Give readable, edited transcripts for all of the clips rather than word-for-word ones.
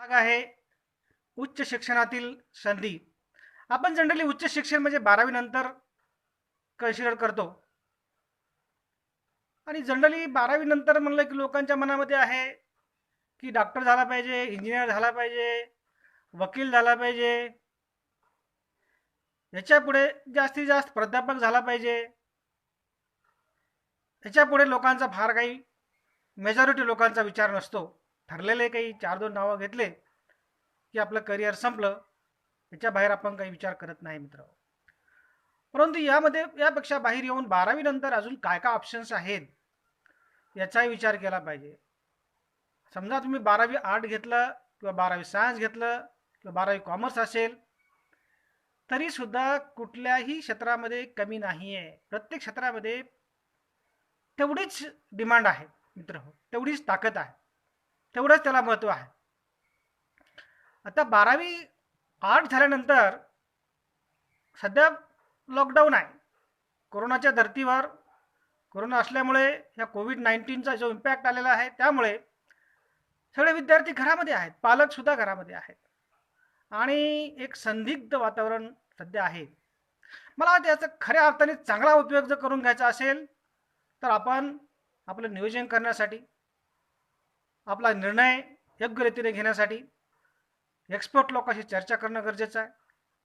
भाग आहे उच्च शिक्षणातील संधी. आपण जनरली उच्च शिक्षण म्हणजे 12वी नंतर कन्सिडर करतो आणि जनरली 12वी नंतर म्हणलं की लोकांच्या मनामध्ये आहे की डॉक्टर झाला पाहिजे, इंजिनियर झाला पाहिजे, वकील झाला पाहिजे, याच्या पुढे जास्तीत जास्त प्राध्यापक झाला पाहिजे. याच्या पुढे लोकांचा फार काही मेजॉरिटी लोकांचा विचार नसतो. ठरलेले काही 4-2 नावं घेतले की आपलं करिअर संपलं. याच्या बाहेर आपण काही विचार करत नाही मित्र. परंतु यामध्ये यापेक्षा बाहेर येऊन 12वी नंतर अजून काय काय ऑप्शन्स आहेत याचाही विचार केला पाहिजे. समजा तुम्ही 12वी आर्ट घेतलं किंवा 12वी सायन्स घेतलं किंवा 12वी कॉमर्स असेल तरी सुद्धा कुठल्याही क्षेत्रामध्ये कमी नाही आहे. प्रत्येक क्षेत्रामध्ये तेवढीच डिमांड आहे मित्र, तेवढीच ताकद आहे, तेवढंच त्याला महत्त्व आहे. आता 12वी आर्ट झाल्यानंतर सध्या लॉकडाऊन आहे. कोरोनाच्या धर्तीवर कोरोना असल्यामुळे या कोविड-19चा जो इम्पॅक्ट आलेला आहे त्यामुळे सगळे विद्यार्थी घरामध्ये आहेत, पालकसुद्धा घरामध्ये आहेत आणि एक संदिग्ध वातावरण सध्या आहे. मला वाटतं याचा खऱ्या अर्थाने चांगला उपयोग जर करून घ्यायचा असेल तर आपण आपलं नियोजन करण्यासाठी, आपला निर्णय योग्य रीतीने घेण्यासाठी एक्सपर्ट लोकांशी चर्चा करणं गरजेचं आहे,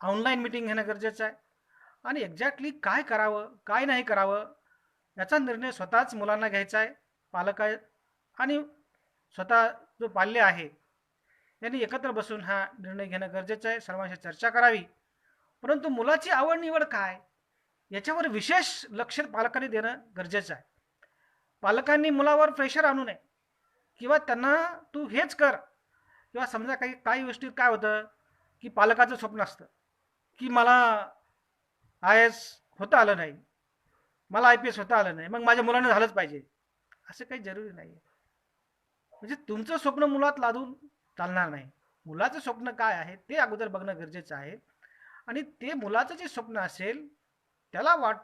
ऑनलाईन मीटिंग घेणं गरजेचं आहे आणि एक्झॅक्टली काय करावं काय नाही करावं याचा निर्णय स्वतःच मुलांना घ्यायचा आहे. पालक आहे आणि स्वतः जो पाल्य आहे यांनी एकत्र बसून हा निर्णय घेणं गरजेचं आहे. सर्वांशी चर्चा करावी. परंतु मुलाची आवड निवड काय याच्यावर विशेष लक्ष पालकांनी देणं गरजेचं आहे. पालकांनी मुलावर प्रेशर आणू नये किंवा त्यांना तू हेच कर किंवा समजा काही गोष्टी काय होतं की पालकाचं स्वप्न असतं की मला IAS होता आलं नाही, मला IPS होता आलं नाही, मग माझ्या मुलानं झालंच पाहिजे. असं काही जरुरी नाही आहे. म्हणजे तुमचं स्वप्न मुलात लादून चालणार नाही. मुलाचं स्वप्न काय आहे ते अगोदर बघणं गरजेचं आहे आणि ते मुलाचं जे स्वप्न असेल त्याला वाट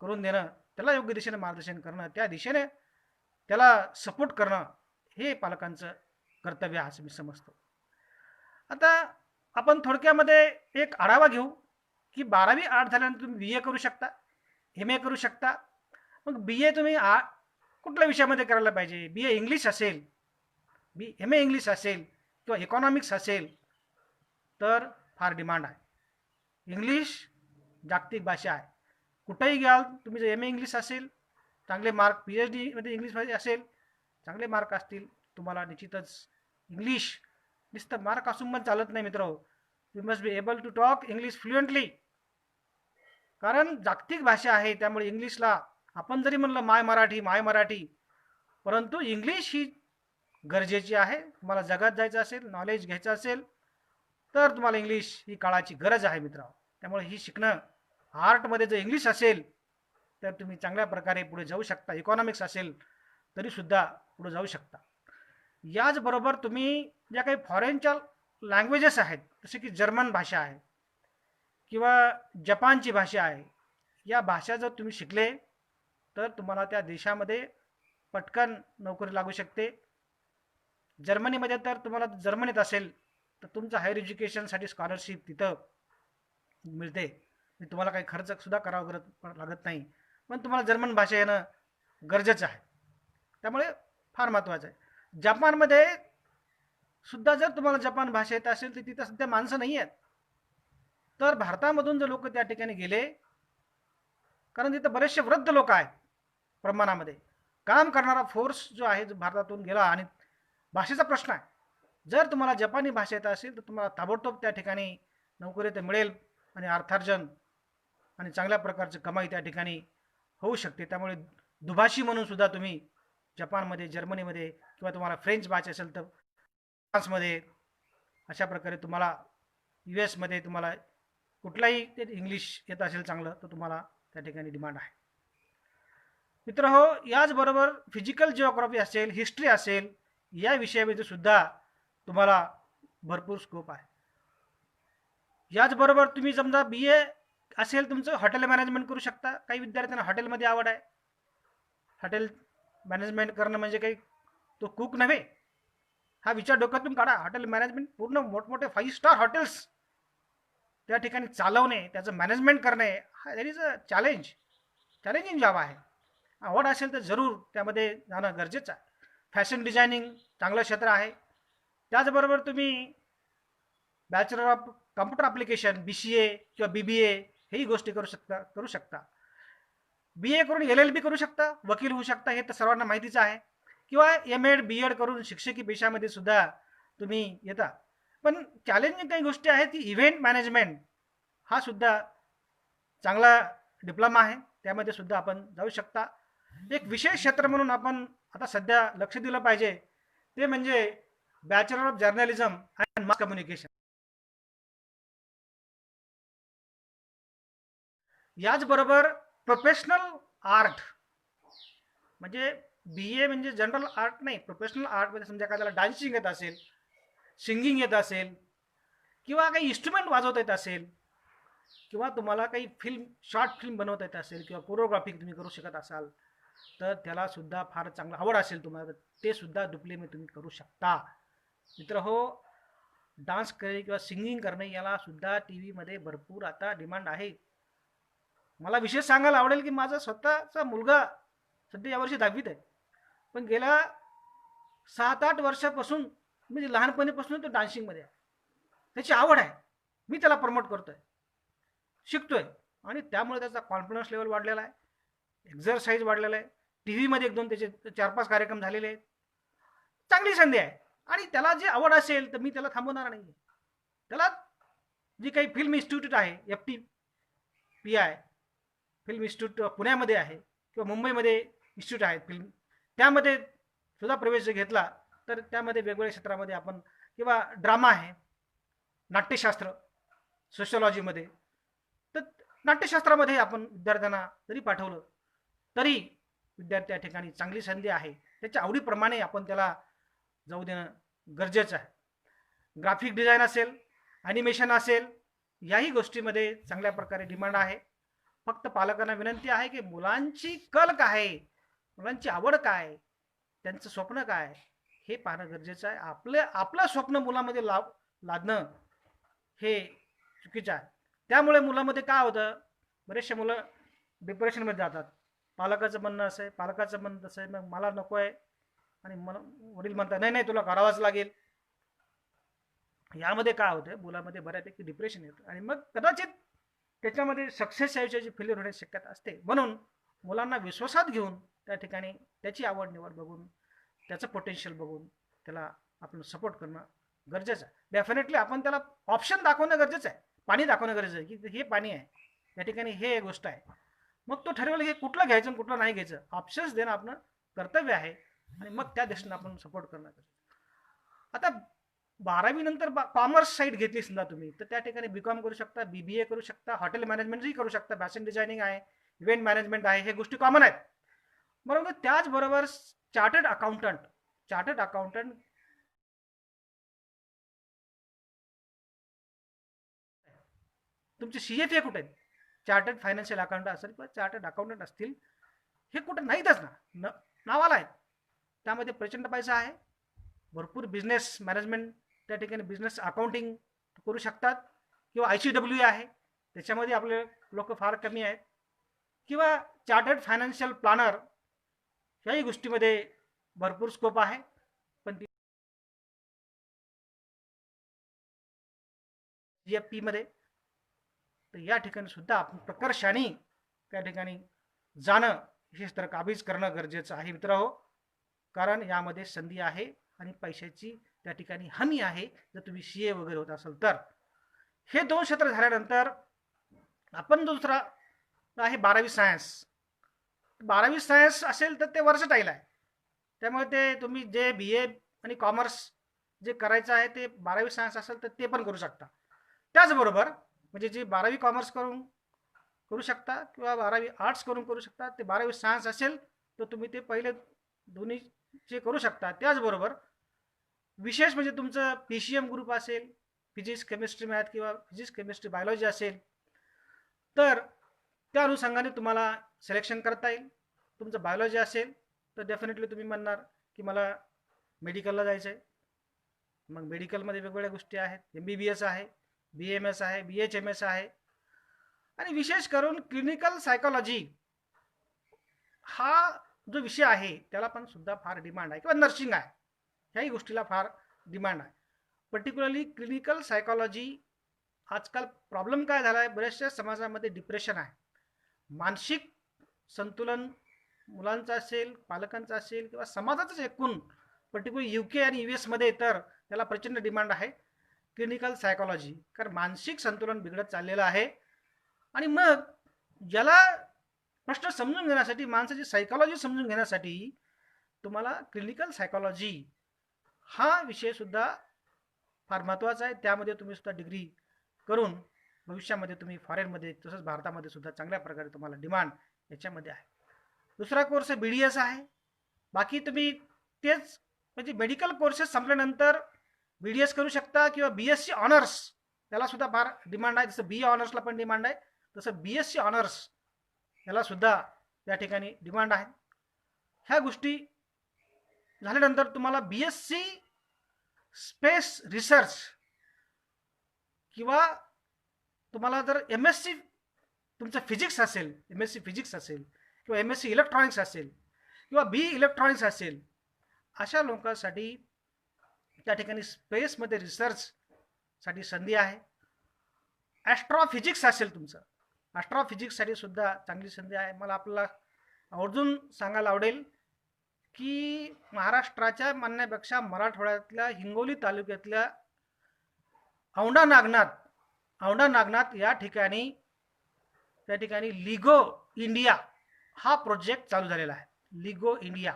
करून देणं, त्याला योग्य दिशेने मार्गदर्शन करणं, त्या दिशेने त्याला सपोर्ट करणं हे पालकांचं कर्तव्य आहे असं मी समजतो. आता आपण थोडक्यामध्ये एक आढावा घेऊ की 12वी आर्ट झाल्यानंतर तुम्ही BA करू शकता, MA करू शकता. मग BA तुम्ही कुठल्या विषयामध्ये करायला पाहिजे? BA इंग्लिश असेल, MA इंग्लिश असेल किंवा इकॉनॉमिक्स असेल तर फार डिमांड आहे. इंग्लिश जागतिक भाषा आहे. कुठेही घ्याल तुम्ही जर MA इंग्लिश असेल, चांगले मार्क PhD मध्ये इंग्लिशमध्ये असेल, चांगले मार्क असतील तुम्हाला निश्चितच इंग्लिश नुसतं मार्क असून पण चालत नाही मित्र. You must be able to talk English fluently. कारण जागतिक भाषा आहे त्यामुळे इंग्लिशला आपण जरी म्हणलं माय मराठी परंतु इंग्लिश ही गरजेची आहे. तुम्हाला जगात जायचं असेल, नॉलेज घ्यायचं असेल तर तुम्हाला इंग्लिश ही काळाची गरज आहे मित्र. त्यामुळे ही शिकणं आर्टमध्ये जर इंग्लिश असेल तर तुम्ही चांगल्या प्रकारे पुढे जाऊ शकता. इकॉनॉमिक्स असेल तरीसुद्धा पुढे जाऊ शकता. याचबरोबर तुम्ही ज्या काही फॉरेनच्या लँग्वेजेस आहेत जसे की जर्मन भाषा आहे किंवा जपानची भाषा आहे, या भाषा जर तुम्ही शिकले तर तुम्हाला त्या देशामध्ये पटकन नोकरी लागू शकते. जर्मनीमध्ये तर तुम्हाला जर्मनीत असेल तर तुमचं हायर एज्युकेशनसाठी स्कॉलरशिप तिथं मिळते. तुम्हाला काही खर्च सुद्धा करावा लागत नाही. पण तुम्हाला जर्मन भाषा येणं गरजेचं आहे. त्यामुळे फार महत्त्वाचं आहे. जपानमध्ये सुद्धा जर तुम्हाला जपान भाषा येत असेल तर तिथं सध्या माणसं नाही आहेत. तर भारतामधून जर लोक त्या ठिकाणी गेले, कारण तिथं बरेचसे वृद्ध लोक आहेत प्रमाणामध्ये, काम करणारा फोर्स जो आहे जो भारतातून गेला आणि भाषेचा प्रश्न आहे. जर तुम्हाला जपानी भाषा येत असेल तर तुम्हाला ताबडतोब त्या ठिकाणी नोकरी तर मिळेल आणि अर्थार्जन आणि चांगल्या प्रकारची कमाई त्या ठिकाणी होऊ शकते. त्यामुळे दुभाषी म्हणून सुद्धा तुम्ही जपानमध्ये, जर्मनीमध्ये किंवा तुम्हाला फ्रेंच भाषा असेल तर फ्रान्समध्ये, अशा प्रकारे तुम्हाला US मध्ये तुम्हाला कुठलाही ते इंग्लिश येत असेल चांगलं तर तुम्हाला त्या ठिकाणी डिमांड आहे मित्र हो. याचबरोबर फिजिकल जिओग्राफी असेल, हिस्ट्री असेल, या विषयामध्ये सुद्धा तुम्हाला भरपूर स्कोप आहे. याचबरोबर तुम्ही समजा BA असेल तुमचं, हॉटेल मॅनेजमेंट करू शकता. काही विद्यार्थ्यांना हॉटेलमध्ये आवड आहे. हॉटेल मॅनेजमेंट करणं म्हणजे काही तो कुक नव्हे हा विचार डोक्यातून काढा. हॉटेल मॅनेजमेंट पूर्ण मोठमोठे 5 स्टार हॉटेल्स त्या ठिकाणी चालवणे, त्याचं मॅनेजमेंट करणे हा that is a challenging job आहे. आवड असेल तर जरूर त्यामध्ये जाणं गरजेचं आहे. फॅशन डिझायनिंग चांगलं क्षेत्र आहे. त्याचबरोबर तुम्ही bachelor of computer application BCA किंवा BBA हेही गोष्टी करू शकता. BA करून LLB करू शकता, वकील होऊ शकता, हे तर सर्वांना माहितीच आहे. किंवा MAd BEd करून शिक्षकी पेशामध्ये सुद्धा तुम्ही येता. पण चॅलेंजिंग काही गोष्टी आहेत की इव्हेंट मॅनेजमेंट हा सुद्धा चांगला डिप्लोमा आहे, त्यामध्ये सुद्धा आपण जाऊ शकता. एक विशेष क्षेत्र म्हणून आपण आता सध्या लक्ष दिलं पाहिजे ते म्हणजे bachelor of journalism and mass communication. याचबरोबर प्रोफेशनल आर्ट म्हणजे BA म्हणजे जनरल आर्ट नाही, प्रोफेशनल आर्टमध्ये समजा एखाद्याला डान्सिंग येत असेल, सिंगिंग येत असेल किंवा काही इन्स्ट्रुमेंट वाजवता येत असेल किंवा तुम्हाला काही शॉर्ट फिल्म बनवता येत असेल किंवा कोरिओग्राफी तुम्ही करू शकत असाल तर त्याला सुद्धा फार चांगलं आवड असेल तुम्हाला तर ते सुद्धा डिप्लोमे तुम्ही करू शकता. मित्र हो, डान्स करणे किंवा सिंगिंग करणे याला सुद्धा TV मध्ये भरपूर आता डिमांड आहे. मला विशेष सांगायला आवडेल की माझा स्वतःचा मुलगा सध्या यावर्षी 10वीत आहे, पण गेल्या 7-8 वर्षापासून म्हणजे लहानपणीपासून तो डान्सिंगमध्ये आहे. त्याची आवड आहे, मी त्याला प्रमोट करतोय, शिकतोय आणि त्यामुळे त्याचा कॉन्फिडन्स लेवल वाढलेला आहे, एक्झरसाईज वाढलेला आहे. TV मध्ये 1-2 त्याचे 4-5 कार्यक्रम झालेले आहेत. चांगली संधी आहे आणि त्याला जे आवड असेल तर मी त्याला थांबवणार नाही. त्याला जी काही फिल्म इन्स्टिट्यूट आहे FTPI फिल्म इन्स्टिट्यूट पुण्यामध्ये आहे किंवा मुंबईमध्ये इन्स्टिट्यूट आहेत फिल्म, त्यामध्ये सुद्धा प्रवेश घेतला तर त्यामध्ये वेगवेगळ्या क्षेत्रामध्ये आपण किंवा ड्रामा आहे, नाट्यशास्त्र, सोशिओलॉजीमध्ये, तर नाट्यशास्त्रामध्ये आपण विद्यार्थ्यांना जरी पाठवलं तरी विद्यार्थी त्या ठिकाणी चांगली संधी आहे. त्याच्या आवडीप्रमाणे आपण त्याला जाऊ देणं गरजेचं आहे. ग्राफिक डिझाईन असेल, ॲनिमेशन असेल, याही गोष्टीमध्ये चांगल्या प्रकारे डिमांड आहे. फक्त पालकांना विनंती आहे की मुलांची कल काय, मुलांची आवड काय, त्यांचं स्वप्न काय हे पाहणं गरजेचं आहे. आपलं स्वप्न मुलामध्ये लादणं हे चुकीचं आहे. त्यामुळे मुलामध्ये काय होतं, बरेचसे मुलं डिप्रेशनमध्ये जातात. पालकाचं म्हणणं असं आहे, पालकाचं म्हणणं तसं आहे, मग मला नको आहे आणि वडील म्हणतात नाही नाही तुला करावाच लागेल. यामध्ये काय होतं, मुलामध्ये बऱ्यापैकी डिप्रेशन येतं आणि मग कदाचित त्याच्यामध्ये सक्सेस यायची फेल्युअर होण्याची शक्यता असते. म्हणून मुलांना विश्वासात घेऊन त्या ठिकाणी त्याची आवड निवड बघून, त्याचं पोटेन्शियल बघून त्याला आपण सपोर्ट करणं गरजेचं आहे. डेफिनेटली आपण त्याला ऑप्शन दाखवणं गरजेचं आहे, पाणी दाखवणं गरजेचं आहे की हे पाणी आहे, या ठिकाणी हे गोष्ट आहे. मग तो ठरवेल हे कुठलं घ्यायचं आणि कुठलं नाही घ्यायचं. ऑप्शन्स देणं आपलं कर्तव्य आहे आणि मग त्या दिशेने आपण सपोर्ट करणं गरजेचं. आता 12वी नंतर कॉमर्स साईड घेतली समजा तुम्ही तर त्या ठिकाणी BCom करू शकता, BBA करू शकता, हॉटेल मॅनेजमेंटही करू शकता, फॅशन डिझायनिंग आहे, इव्हेंट मॅनेजमेंट आहे, हे गोष्टी कॉमन आहेत. बरोबर. त्याचबरोबर चार्टर्ड अकाउंटंट तुमचे CFA कुठे आहेत, चार्टर्ड फायनान्शियल अकाउंटंट असेल किंवा चार्टर्ड अकाउंटंट असतील, हे कुठे नाहीतच ना, नावाला आहेत. त्यामध्ये प्रचंड पैसा आहे. भरपूर बिझनेस मॅनेजमेंट त्या ठिकाणी बिझनेस अकाउंटिंग करू शकतात किंवा ICW आहे, त्याच्यामध्ये आपले लोक फार कमी आहेत. किंवा चार्टर्ड फायनान्शियल प्लॅनर याही गोष्टीमध्ये भरपूर स्कोप आहे. पण GFPमध्ये तर या ठिकाणी सुद्धा आपण प्रकर्षाने त्या ठिकाणी जाणं, विशेष तर काबीज करणं गरजेचं आहे मित्रहो. कारण यामध्ये संधी आहे आणि पैशाची त्या ठिकाणी हमी आहे. जर तुम्ही CA वगैरे होत असाल तर हे 2 क्षेत्र झाल्यानंतर आपण दुसरा आहे 12वी सायन्स. 12वी सायन्स असेल तर ते वर्सटाईल आहे. त्यामुळे ते तुम्ही जे BA आणि कॉमर्स जे करायचं आहे ते 12वी सायन्स असेल तर ते पण करू शकता. त्याचबरोबर म्हणजे जे 12वी कॉमर्स करू शकता किंवा 12वी आर्ट्स करू शकता, ते 12वी सायन्स असेल तर तुम्ही ते पहिले दोन्हीचे करू शकता. त्याचबरोबर विशेष म्हणजे तुमचं PCM ग्रुप असेल, फिजिक्स केमिस्ट्री मॅथ किंवा फिजिक्स केमिस्ट्री बायोलॉजी असेल तर त्या अनुषंगाने तुम्हाला सिलेक्शन करता येईल. तुमचं बायोलॉजी असेल तर डेफिनेटली तुम्ही म्हणणार की मला मेडिकलला जायचं आहे, मग मेडिकलमध्ये वेगवेगळ्या गोष्टी आहेत, MBBS आहे, BMS आहे, BHMS आहे, आणि विशेष करून क्लिनिकल सायकोलॉजी हा जो विषय आहे त्याला पण सुद्धा फार डिमांड आहे, किंवा नर्सिंग आहे, ह्याही गोष्टीला फार डिमांड आहे. Particularly clinical psychology. आजकाल प्रॉब्लेम काय झाला आहे, बऱ्याचशा समाजामध्ये डिप्रेशन आहे, मानसिक संतुलन मुलांचं असेल, पालकांचं असेल, किंवा समाजाचंच एकूण पर्टिक्युलर UK आणि US मध्ये तर त्याला प्रचंड डिमांड आहे क्लिनिकल सायकोलॉजी, कारण मानसिक संतुलन बिघडत चाललेलं आहे. आणि मग ज्याला प्रश्न समजून घेण्यासाठी, माणसाची सायकोलॉजी समजून घेण्यासाठी तुम्हाला क्लिनिकल सायकोलॉजी हा विषय सुद्धा फार महत्त्वाचा आहे. त्यामध्ये तुम्ही सुद्धा डिग्री करून भविष्यामध्ये तुम्ही फॉरेनमध्ये तसंच भारतामध्ये सुद्धा चांगल्या प्रकारे तुम्हाला डिमांड याच्यामध्ये आहे. दुसरा कोर्स BDS आहे. बाकी तुम्ही तेच म्हणजे मेडिकल कोर्सेस संपल्यानंतर BDS करू शकता, किंवा BSc ऑनर्स त्याला सुद्धा फार डिमांड आहे. जसं BA ऑनर्सला पण डिमांड आहे, तसं BSc ऑनर्स याला सुद्धा या ठिकाणी डिमांड आहे. ह्या गोष्टी झाल्यानंतर तुम्हाला BSc स्पेस रिसर्च, किंवा तुम्हाला जर MSc तुमचं फिजिक्स असेल, MSc फिजिक्स असेल, किंवा MSc इलेक्ट्रॉनिक्स असेल, किंवा BE इलेक्ट्रॉनिक्स असेल, अशा लोकांसाठी त्या ठिकाणी स्पेसमध्ये रिसर्चसाठी संधी आहे. ॲस्ट्रॉफिजिक्स असेल तुमचं, ॲस्ट्रॉफिजिक्ससाठी सुद्धा चांगली संधी आहे. मला आपल्याला आवर्जून सांगायला आवडेल की महाराष्ट्राच्या म्हणण्यापेक्षा मराठवाड्यातल्या हिंगोली तालुक्यातल्या औंढा नागनाथ या ठिकाणी त्या ठिकाणी लिगो इंडिया हा प्रोजेक्ट चालू झालेला आहे. लिगो इंडिया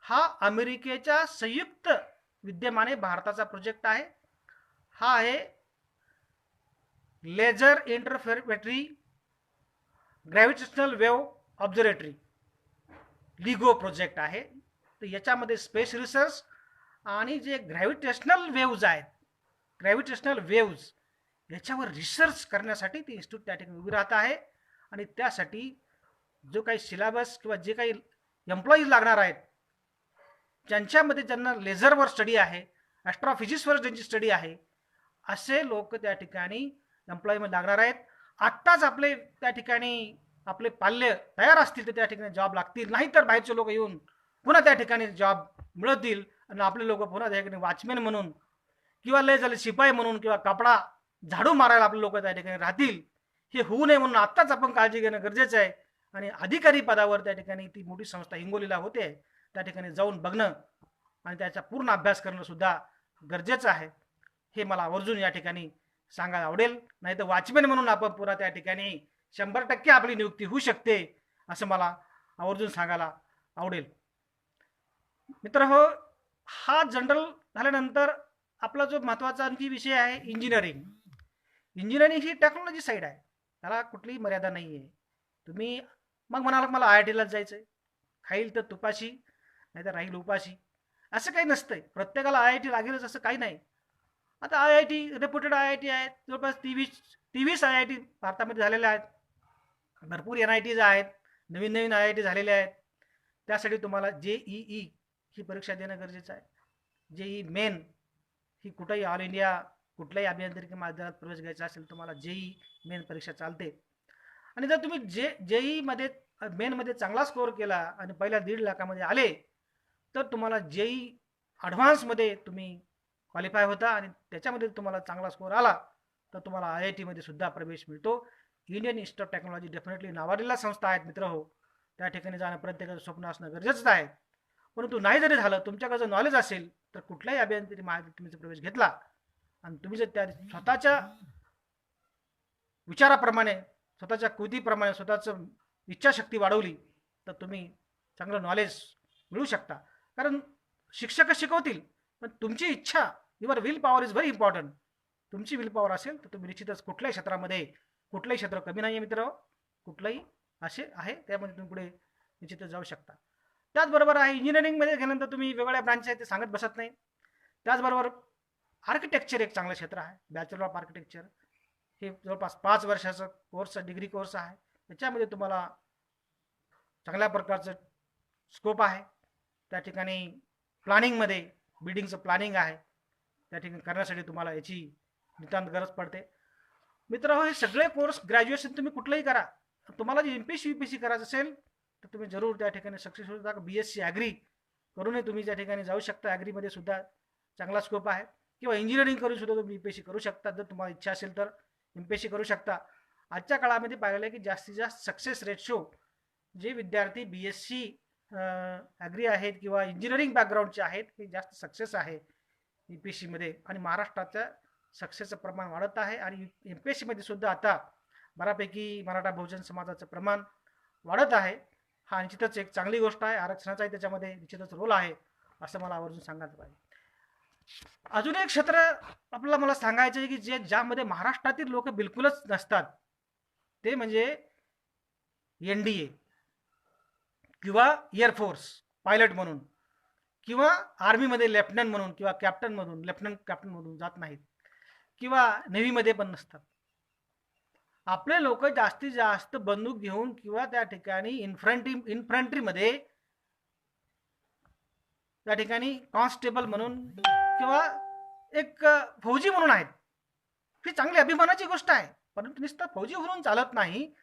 हा अमेरिकेच्या संयुक्त विद्यमाने भारताचा प्रोजेक्ट आहे. हा आहे laser interferometry gravitational wave observatory, लिगो project आहे. तर याच्यामध्ये स्पेस रिसर्च आणि जे ग्रॅव्हिटेशनल वेव्ज आहेत, ग्रॅव्हिटेशनल वेव्ज याच्यावर रिसर्च करण्यासाठी ती इन्स्टिट्यूट त्या ठिकाणी उभी राहत आहे. आणि त्यासाठी जो काही सिलेबस किंवा जे काही एम्प्लॉईज लागणार आहेत, ज्यांच्यामध्ये ज्यांना लेझरवर स्टडी आहे, ॲस्ट्रॉफिजिक्सवर ज्यांची स्टडी आहे, असे लोक त्या ठिकाणी एम्प्लॉयमेंट लागणार आहेत. आत्ताच आपले त्या ठिकाणी आपले पाल्य तयार असतील तर त्या ठिकाणी जॉब लागतील, नाहीतर बाहेरचे लोक येऊन पुन्हा त्या ठिकाणी जॉब मिळवतील आणि आपले लोक पुन्हा त्या ठिकाणी वॉचमॅन म्हणून, किंवा लय झाले शिपाई म्हणून, किंवा कपडा झाडू मारायला आपले लोक त्या ठिकाणी राहतील. हे होऊ नये म्हणून आत्ताच आपण काळजी घेणं गरजेचं आहे. आणि अधिकारी पदावर त्या ठिकाणी ती मोठी संस्था हिंगोलीला होते, त्या ठिकाणी जाऊन बघणं आणि त्याचा पूर्ण अभ्यास करणं सुद्धा गरजेचं आहे. हे मला आवर्जून या ठिकाणी सांगायला आवडेल. नाही तर वॉचमॅन म्हणून आपण पुन्हा त्या ठिकाणी 100% आपली नियुक्ती होऊ शकते, असं मला आवर्जून सांगायला आवडेल. मित्रहो, हा जनरल झाल्यानंतर आपला जो महत्त्वाचा आणखी विषय आहे इंजिनिअरिंग. इंजिनिअरिंग ही टेक्नॉलॉजी साईड आहे, त्याला कुठलीही मर्यादा नाही आहे. तुम्ही मग म्हणाल मला IITलाच जायचं आहे, खाईल तर तुपाशी नाही तर राहील उपाशी, असं काही नसतंय. प्रत्येकाला IIT लागेलच असं काही नाही. आता IIT रेप्युटेड IIT आहेत, जवळपास 23 IIT भारतामध्ये झालेल्या आहेत. भरपूर NITs आहेत, नवीन IIT झालेले आहेत. त्यासाठी तुम्हाला JEE ही परीक्षा देणं गरजेचं आहे. JEE मेन ही कुठेही ऑल इंडिया कुठल्याही अभियांत्रिकी महाविद्यालयात प्रवेश घ्यायचा असेल तुम्हाला JEE मेन परीक्षा चालते. आणि जर तुम्ही JEE मध्ये मेनमध्ये चांगला स्कोअर केला आणि पहिल्या 1.5 लाखामध्ये आले तर तुम्हाला JEE ॲडव्हान्समध्ये तुम्ही क्वालिफाय होता आणि त्याच्यामध्ये तुम्हाला चांगला स्कोअर आला तर तुम्हाला IIT मध्ये सुद्धा प्रवेश मिळतो. Indian institute of technology definitely नावाजलेल्या संस्था आहेत मित्रहो, त्या ठिकाणी जाणं प्रत्येकाचं स्वप्न असणं गरजेचं आहे. परंतु नाही जरी झालं, तुमच्याकडे जर नॉलेज असेल तर कुठल्याही अभियांत्रिकी महाविद्यालयात प्रवेश घेतला आणि तुम्ही जर त्या स्वतःच्या विचाराप्रमाणे, स्वतःच्या कृतीप्रमाणे, स्वतःचं इच्छाशक्ती वाढवली तर तुम्ही चांगलं नॉलेज मिळू शकता. कारण शिक्षक शिकवतील, पण तुमची इच्छा, your will power is very important. तुमची विल पॉवर असेल तर तुम्ही निश्चितच कुठल्याही क्षेत्रामध्ये, कुठलंही क्षेत्र कमी नाही आहे मित्र, कुठलंही असे आहे त्यामध्ये तुम्ही पुढे निश्चितच जाऊ शकता. त्याचबरोबर आहे इंजिनिअरिंगमध्ये गेल्यानंतर तुम्ही वेगवेगळ्या ब्रांच आहेत ते सांगत बसत नाही. त्याचबरोबर आर्किटेक्चर एक चांगलं क्षेत्र आहे. बॅचलर ऑफ आर्किटेक्चर हे जवळपास 5 वर्षाचं कोर्स, डिग्री कोर्स आहे. त्याच्यामध्ये तुम्हाला चांगल्या प्रकारचं स्कोप आहे. त्या ठिकाणी प्लॅनिंगमध्ये बिल्डिंगचं प्लॅनिंग आहे, त्या ठिकाणी करण्यासाठी तुम्हाला याची नितांत गरज पडते. मित्रांनो, हे सगळे कोर्स ग्रॅज्युएशन तुम्ही कुठलंही करा, तुम्हाला जे एमपीएससी यूपीएससी करायचं असेल तर तुम्ही जरूर त्या ठिकाणी सक्सेस होऊ शकता. बीएससी ॲग्री करूनही तुम्ही त्या ठिकाणी जाऊ शकता. ॲग्रीमध्ये सुद्धा चांगला स्कोप आहे. किंवा इंजिनिअरिंग करून सुद्धा तुम्ही एमपीएससी करू शकता. जर तुम्हाला इच्छा असेल तर एमपीएससी करू शकता. आजच्या काळामध्ये पाहिलेलं आहे की जास्तीत जास्त सक्सेस रेशो जे विद्यार्थी बीएससी ॲग्री आहेत किंवा इंजिनिअरिंग बॅकग्राऊंडचे आहेत हे जास्त सक्सेस आहे यूपीएससीमध्ये. आणि महाराष्ट्राच्या सक्सेसचं प्रमाण वाढत आहे. आणि एमपीएससीमध्ये सुद्धा आता बऱ्यापैकी मराठा बहुजन समाजाचं प्रमाण वाढत आहे. हा निश्चितच एक चांगली गोष्ट आहे. आरक्षणाचाही त्याच्यामध्ये निश्चितच रोल आहे असं मला आवर्जून सांगायचं पाहिजे. अजून एक क्षेत्र आपल्याला मला सांगायचं आहे की ज्यामध्ये महाराष्ट्रातील लोक बिलकुलच नसतात ते म्हणजे एनडीए किंवा एअरफोर्स पायलट म्हणून किंवा आर्मीमध्ये लेफ्टनंट म्हणून किंवा लेफ्टनंट कॅप्टन म्हणून जात नाहीत किंवा नेव्हीमध्ये पण नसतात. आपले लोक जास्तीत जास्त बंदूक घेऊन किंवा त्या ठिकाणी इन्फंट्रीमध्ये त्या ठिकाणी कॉन्स्टेबल म्हणून किंवा एक फौजी म्हणून आहेत. ही चांगली अभिमानाची गोष्ट आहे. परंतु नुसतं फौजी म्हणून चालत नाही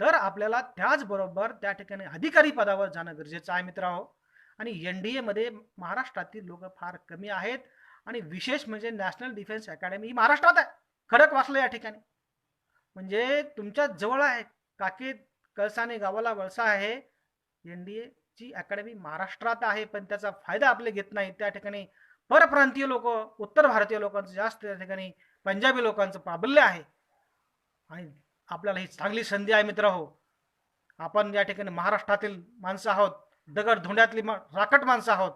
तर आपल्याला त्याचबरोबर त्या ठिकाणी अधिकारी पदावर जाणं गरजेचं आहे मित्रांनो. आणि एनडीएमध्ये महाराष्ट्रातील लोक फार कमी आहेत. आणि विशेष म्हणजे नॅशनल डिफेन्स अकॅडमी ही महाराष्ट्रात आहे. खडकवासला या ठिकाणी म्हणजे तुमच्या जवळ आहे. काकेत कळसाने गावाला वळसा आहे. एनडीएची अकॅडमी महाराष्ट्रात आहे. पण त्याचा फायदा आपले घेत नाही. त्या ठिकाणी परप्रांतीय लोक, उत्तर भारतीय लोकांचं जास्त त्या ठिकाणी पंजाबी लोकांचं प्राबल्य आहे. आणि आपल्याला ही चांगली संधी आहे मित्रहो. आपण या ठिकाणी महाराष्ट्रातील माणसं आहोत. दगड धोंड्यातली राकट माणसं आहोत.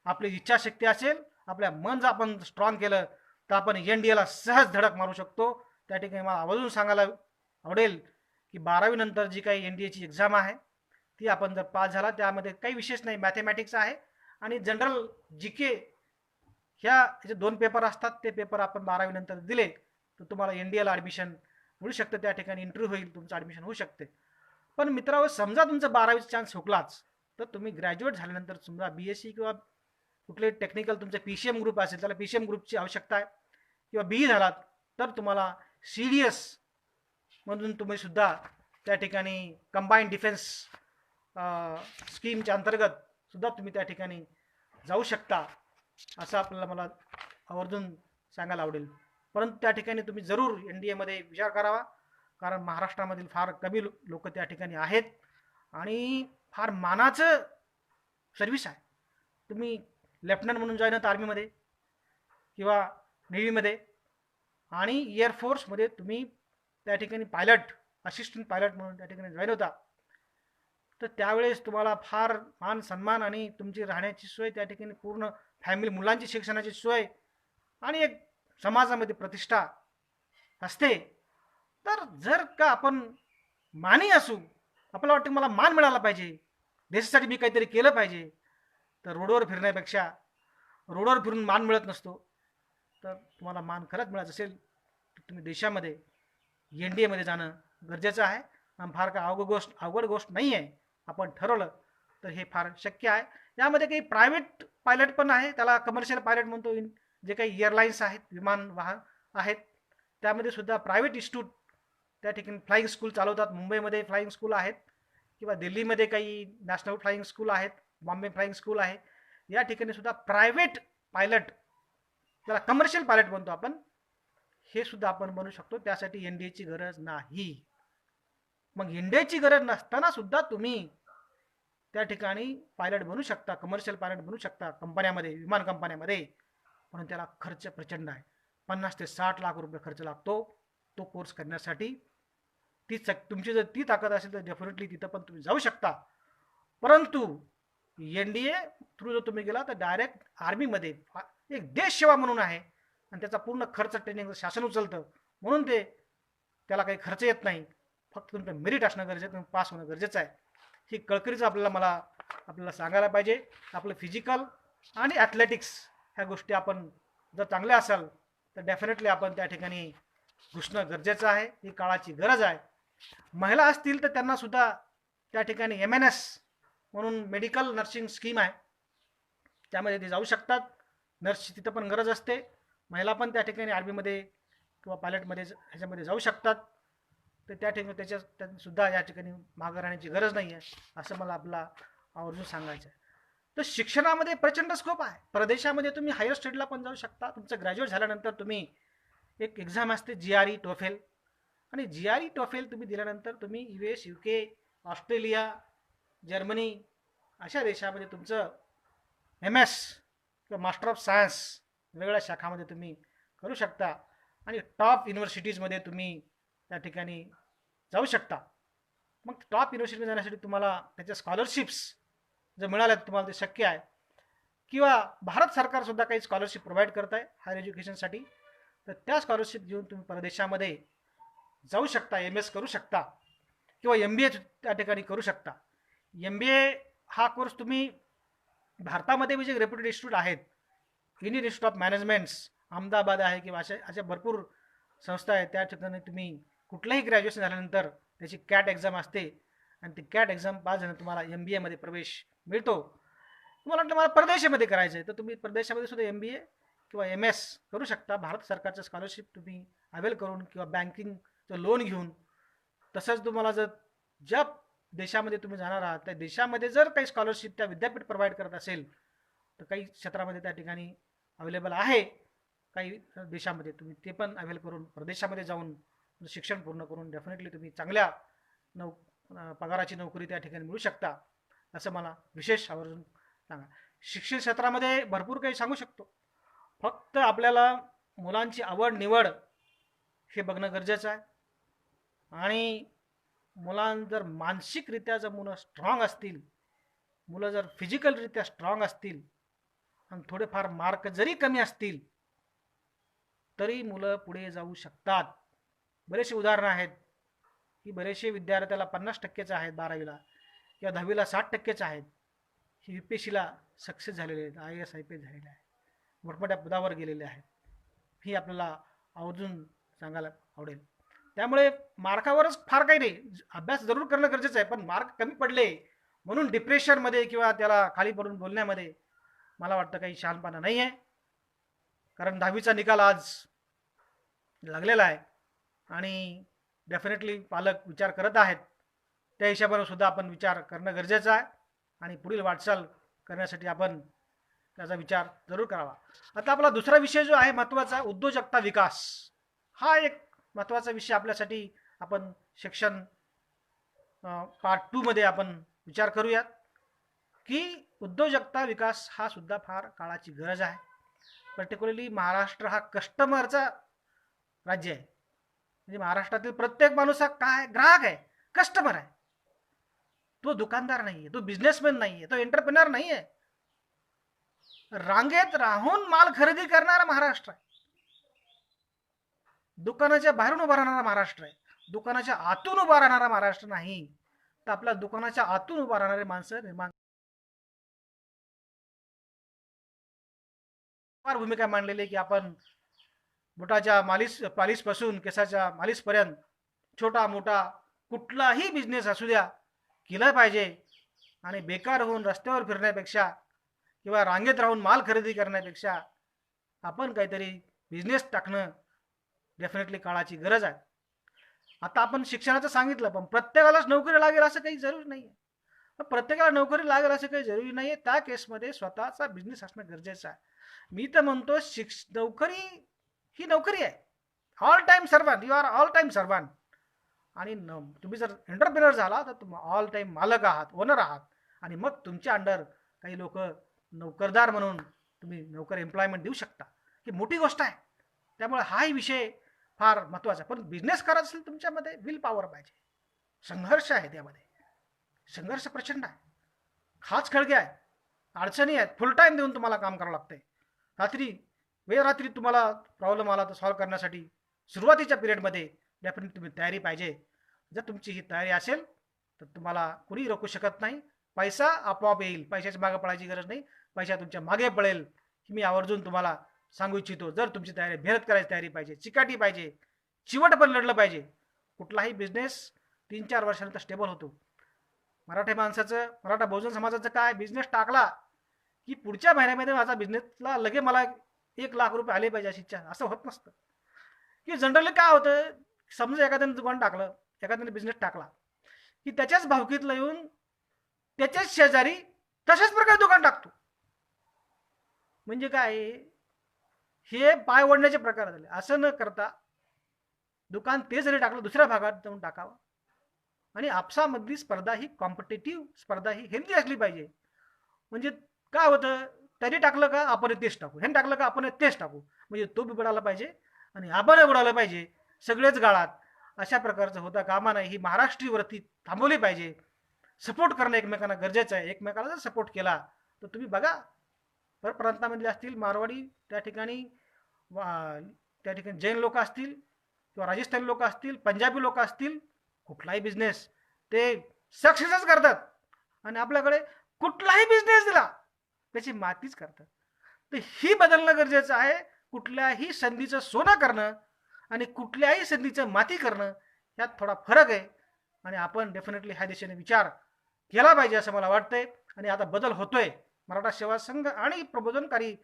आपली इच्छाशक्ती असेल, आपल्या मन जर आपण स्ट्रॉंग केलं तर आपण एनडीएला सहज धडक मारू शकतो. त्या ठिकाणी मला आवर्जून सांगायला आवडेल की 12वी नंतर जी काही एनडीएची एक्झाम आहे ती आपण जर पास झाला त्यामध्ये काही विशेष नाही, मॅथमॅटिक्स आहे आणि जनरल जीके ह्या 2 पेपर असतात. ते पेपर आपण 12वी नंतर दिले तर तुम्हाला एनडीएला ॲडमिशन मिळू शकतं. त्या ठिकाणी इंटरव्ह्यू होईल, तुमचं ॲडमिशन होऊ शकते. पण मित्रांनो, समजा तुमचा 12वीचा चान्स हुकलाच तर तुम्ही ग्रॅज्युएट झाल्यानंतर समजा बीएससी किंवा कुठले टेक्निकल तुमचं पीसीएम ग्रुप असेल त्याला पीसीएम ग्रुपची आवश्यकता आहे किंवा बीई झालात तर तुम्हाला सीडीएस मधून तुम्ही सुद्धा त्या ठिकाणी कंबाईंड डिफेन्स स्कीमच्या अंतर्गत सुद्धा तुम्ही त्या ठिकाणी जाऊ शकता असं आपल्याला मला आवर्जून सांगायला आवडेल. परंतु त्या ठिकाणी तुम्ही जरूर एनडीएमध्ये विचार करावा. कारण महाराष्ट्रामधील फार कमी लोक त्या ठिकाणी आहेत आणि फार मानाचं सर्व्हिस आहे. तुम्ही लेफ्टनंट म्हणून जॉईन होता आर्मीमध्ये किंवा नेव्हीमध्ये आणि एअरफोर्समध्ये तुम्ही त्या ठिकाणी पायलट, असिस्टंट पायलट म्हणून त्या ठिकाणी जॉईन होता तर त्यावेळेस तुम्हाला फार मान सन्मान आणि तुमची राहण्याची सोय, त्या ठिकाणी पूर्ण फॅमिली, मुलांची शिक्षणाची सोय आणि एक समाजामध्ये प्रतिष्ठा असते. तर जर का आपण मानी असू, आपल्याला वाटतं मला मान मिळाला पाहिजे, देशासाठी मी काहीतरी केलं पाहिजे, तर रोडवर फिरण्यापेक्षा रोडवर फिरून मान मिळत नसतो. तर तुम्हाला मान खरंच मिळायचं असेल तर तुम्ही देशामध्ये एनडीएमध्ये जाणं गरजेचं आहे. आणि फार काय अवघड गोष्ट नाही आहे. आपण ठरवलं तर हे फार शक्य आहे. यामध्ये काही प्रायव्हेट पायलट पण आहे, त्याला कमर्शियल पायलट म्हणतो. जे काही एअरलाईन्स आहेत, विमान वाहन आहेत, त्यामध्ये सुद्धा प्रायव्हेट इन्स्टिट्यूट त्या ठिकाणी फ्लाईंग स्कूल चालवतात. मुंबईमध्ये फ्लाईंग स्कूल आहेत किंवा दिल्लीमध्ये काही नॅशनल फ्लाईंग स्कूल आहेत, बॉम्बे फ्लाईंग स्कूल आहे. या ठिकाणी सुद्धा प्रायव्हेट पायलट, त्याला कमर्शियल पायलट म्हणतो आपण, हे सुद्धा आपण बनवू शकतो. त्यासाठी एनडीएची गरज नाही. मग एनडीएची गरज नसताना सुद्धा तुम्ही त्या ठिकाणी पायलट बनू शकता, कमर्शियल पायलट बनू शकता कंपन्यामध्ये, विमान कंपन्यामध्ये. म्हणून त्याला खर्च प्रचंड आहे. 50 ते 60 लाख रुपये खर्च लागतो तो कोर्स करण्यासाठी. तुमची जर ती ताकद असेल तर डेफिनेटली तिथं पण तुम्ही जाऊ शकता. परंतु एनडीए थ्रू जर तुम्ही गेला तर डायरेक्ट आर्मीमध्ये एक देश सेवा म्हणून आहे आणि त्याचा पूर्ण खर्च ट्रेनिंग शासन उचलतं. म्हणून त्याला काही खर्च येत नाही. फक्त तुमचं मेरिट असणं गरजेचं, तुम्ही पास होणं गरजेचं आहे. ही कळकळीचं आपल्याला सांगायला पाहिजे. आपलं फिजिकल आणि ॲथलेटिक्स ह्या गोष्टी आपण जर चांगल्या असाल तर डेफिनेटली आपण त्या ठिकाणी घुसणं गरजेचं आहे. ही काळाची गरज आहे. महिला असतील तर त्यांना सुद्धा त्या ठिकाणी MNS म्हणून मेडिकल नर्सिंग स्कीम आहे, त्यामध्ये ते जाऊ शकतात. नर्सची तिथं पण गरज असते. महिला पण त्या ठिकाणी आर्मीमध्ये किंवा पायलटमध्ये ह्याच्यामध्ये जाऊ शकतात. तर त्या ठिकाणी सुद्धा या ठिकाणी मागं राहण्याची गरज नाही आहे, असं मला आपला आवर्जून सांगायचं आहे. तर शिक्षणामध्ये प्रचंड स्कोप आहे. परदेशामध्ये तुम्ही हायर स्टडीला पण जाऊ शकता. तुमचं ग्रॅज्युएट झाल्यानंतर तुम्ही एक एक्झाम असते GRE टोफेल, आणि GRE टोफेल तुम्ही दिल्यानंतर तुम्ही US, UK, ऑस्ट्रेलिया, जर्मनी अशा देशामध्ये तुमचं MS किंवा मास्टर ऑफ सायन्स वेगवेगळ्या शाखामध्ये तुम्ही करू शकता, आणि टॉप युनिव्हर्सिटीजमध्ये तुम्ही त्या ठिकाणी जाऊ शकता. मग टॉप युनिव्हर्सिटीमध्ये जाण्यासाठी तुम्हाला त्याच्या स्कॉलरशिप्स जर मिळाल्या तुम्हाला ते शक्य आहे, किंवा भारत सरकारसुद्धा काही स्कॉलरशिप प्रोव्हाइड करत आहे हायर एज्युकेशनसाठी. तर त्या स्कॉलरशिप घेऊन तुम्ही परदेशामध्ये जाऊ शकता, MS करू शकता, किंवा MBA त्या ठिकाणी करू शकता. MBA हा कोर्स तुम्ही भारतामध्ये जे रेप्युटेड इन्स्टिट्यूट आहेत, Indian institute of managements Ahmedabad आहे, किंवा अशा भरपूर संस्था आहेत, त्या ठिकाणी तुम्ही कुठलंही ग्रॅज्युएशन झाल्यानंतर त्याची कॅट एक्झाम असते, आणि ती कॅट एक्झाम पास झाल्यानंतर तुम्हाला MBA मध्ये प्रवेश मिळतो. तुम्हाला वाटलं मला परदेशामध्ये करायचं आहे, तर तुम्ही परदेशामध्ये सुद्धा MBA किंवा MS करू शकता. भारत सरकारचं स्कॉलरशिप तुम्ही अवेल करून किंवा बँकिंगचं लोन घेऊन. तसंच तुम्हाला जर ज्या देशामध्ये तुम्ही जाणार आहात त्या देशामध्ये जर काही स्कॉलरशिप त्या विद्यापीठ प्रोव्हाइड करत असेल, तर काही क्षेत्रामध्ये त्या ठिकाणी अवेलेबल आहे. काही देशामध्ये तुम्ही ते पण अवेल करून परदेशामध्ये जाऊन शिक्षण पूर्ण करून डेफिनेटली तुम्ही चांगल्या पगाराची नोकरी त्या ठिकाणी मिळू शकता, असं मला विशेष आवर्जून सांगा. शिक्षण क्षेत्रामध्ये भरपूर काही सांगू शकतो. फक्त आपल्याला मुलांची आवड निवड हे बघणं गरजेचं आहे, आणि मुलां जर मानसिकरित्या जर मुलं स्ट्रॉंग असतील, मुलं जर फिजिकलरित्या स्ट्रॉंग असतील, आणि थोडेफार मार्क जरी कमी असतील तरी मुलं पुढे जाऊ शकतात. बरेचसे उदाहरणं आहेत की बरेचसे विद्यार्थ्याला 50% आहेत 12वीला, किंवा 10वीला 60% आहेत, हे UPSCला सक्सेस झालेले आहेत, IAS IPS झालेले आहेत, मोठमोठ्या पदावर गेलेले आहेत. ही आपल्याला आवर्जून सांगायला आवडेल. त्यामुळे मार्कावरच फार काही नाही, अभ्यास जरूर करणं गरजेचं आहे, पण मार्क कमी पडले म्हणून डिप्रेशनमध्ये किंवा त्याला खाली पडून बोलण्यामध्ये मला वाटतं काही शहाणपणा नाही आहे. कारण 10वीचा निकाल आज लागलेला आहे, आणि डेफिनेटली पालक विचार करत आहेत. त्या हिशोबाने सुद्धा आपण विचार करणं गरजेचं आहे, आणि पुढील वाटचाल करण्यासाठी आपण त्याचा विचार जरूर करावा. आता आपला दुसरा विषय जो आहे महत्त्वाचा, उद्योजकता विकास, हा एक महत्त्वाचा विषय आपल्यासाठी आपण सेक्शन पार्ट 2 मध्ये आपण विचार करूयात की उद्योजकता विकास हा सुद्धा फार काळाची गरज आहे. पर्टिक्युलरली महाराष्ट्र हा कस्टमरचा राज्य आहे. म्हणजे महाराष्ट्रातील प्रत्येक माणूस हा काय ग्राहक आहे, कस्टमर आहे. तो दुकानदार नाहीये, तो बिझनेसमॅन नाहीये, तो एंटरप्रेनर नाहीये. रांगेत राहून माल खरेदी करणारा महाराष्ट्र आहे. दुकानाच्या बाहेरून उभा राहणारा महाराष्ट्र आहे, दुकानाच्या आतून उभा राहणारा महाराष्ट्र नाही. तर आपल्या दुकानाच्या आतून उभा राहणारे माणसं निर्माण फार भूमिका मांडलेली की आपण बोटाच्या पालिश पासून केसाच्या मालिश पर्यंत छोटा मोठा कुठलाही बिझनेस असू द्या केला पाहिजे. आणि बेकार होऊन रस्त्यावर फिरण्यापेक्षा किंवा रांगेत राहून माल खरेदी करण्यापेक्षा आपण काहीतरी बिझनेस टाकणं डेफिनेटली काळाची गरज आहे. आता आपण शिक्षणाचं सांगितलं, पण प्रत्येकालाच नोकरी लागेल असं काही जरुरी नाही आहे. प्रत्येकाला नोकरी लागेल असं काही जरुरी नाही आहे. त्या केसमध्ये स्वतःचा बिझनेस असणं गरजेचं आहे. मी तर म्हणतो नोकरी ही नोकरी आहे. All time servant, you are all time servant. आणि तुम्ही जर एंटरप्रेनर झाला तर तुम्ही ऑल टाइम मालक आहात, ओनर आहात. आणि मग तुमच्या अंडर काही लोक नोकरदार म्हणून तुम्ही नोकर एम्प्लॉयमेंट देऊ शकता, ही मोठी गोष्ट आहे. त्यामुळे हाही विषय फार महत्त्वाचा आहे. पण बिझनेस करायचं असेल तुमच्यामध्ये विल पॉवर पाहिजे, संघर्ष आहे, त्यामध्ये संघर्ष प्रचंड आहे, खाच खळगे आहे, अडचणी आहेत, फुल टाइम देऊन तुम्हाला काम करावं लागतंय. रात्री तुम्हाला प्रॉब्लेम आला तर सॉल्व्ह करण्यासाठी सुरुवातीच्या पिरियडमध्ये डेफिनेटली तुम्ही तयारी पाहिजे. जर तुमची ही तयारी असेल तर तुम्हाला कुणी रोखू शकत नाही. पैसा आपोआप येईल, पैशाच्या मागे पळायची गरज नाही, पैसा तुमच्या मागे पळेल. ही मी आवर्जून तुम्हाला सांगू इच्छितो. जर तुमची तयारी, मेहनत करायची तयारी पाहिजे, चिकाटी पाहिजे, चिवट पण लढलं पाहिजे. कुठलाही बिझनेस 3-4 वर्षानंतर स्टेबल होतो. मराठी माणसाचं, मराठा बहुजन समाजाचं काय, बिझनेस टाकला की पुढच्या महिन्यामध्ये माझा बिझनेसला लगे मला 1,00,000 रुपये आले पाहिजे अशी इच्छा, असं होत नसतं. की जनरली काय होतं, समजा एखाद्याने दुकान टाकलं, एखाद्याने बिझनेस टाकला, की त्याच्याच भावकीतला येऊन त्याच्याच शेजारी तशाच प्रकारे दुकान टाकतो. म्हणजे काय, हे पाय ओढण्याचे प्रकार झाले. असं न करता दुकान ते जरी टाकलं दुसऱ्या भागात जाऊन टाकावं. आणि आपसामधली स्पर्धा ही कॉम्पिटेटिव्ह स्पर्धा ही हेल्दी असली पाहिजे. म्हणजे काय होतं, त्याने टाकलं का आपण तेच टाकू, ह्याने टाकलं का आपण तेच टाकू, म्हणजे तो बी बुडाला पाहिजे आणि आपण बुडाला पाहिजे, सगळेच गाळात. अशा प्रकारचं होता कामा नाही. ही महाराष्ट्रीय वृत्ती थांबवली पाहिजे. सपोर्ट करणं एकमेकांना गरजेचं आहे. एकमेकाला जर सपोर्ट केला तर तुम्ही बघा, परप्रांतामधले असतील मारवाडी, त्या ठिकाणी जैन लोक असतील किंवा राजस्थानी लोक असतील, पंजाबी लोक असतील, कुठलाही बिझनेस ते सक्सेसच करतात. आणि आपल्याकडे कुठलाही बिझनेस दिला त्याची मातीच करतात. तर ही बदलणं गरजेचं आहे. कुठल्याही संधीचं सोनं करणं आणि कुठल्याही संधीचं माती करणं यात थोडा फरक आहे. आणि आपण डेफिनेटली ह्या दिशेने विचार केला पाहिजे असं मला वाटतंय. आणि आता बदल होतोय. मराठा सेवा संघ आणि प्रबोधनकारी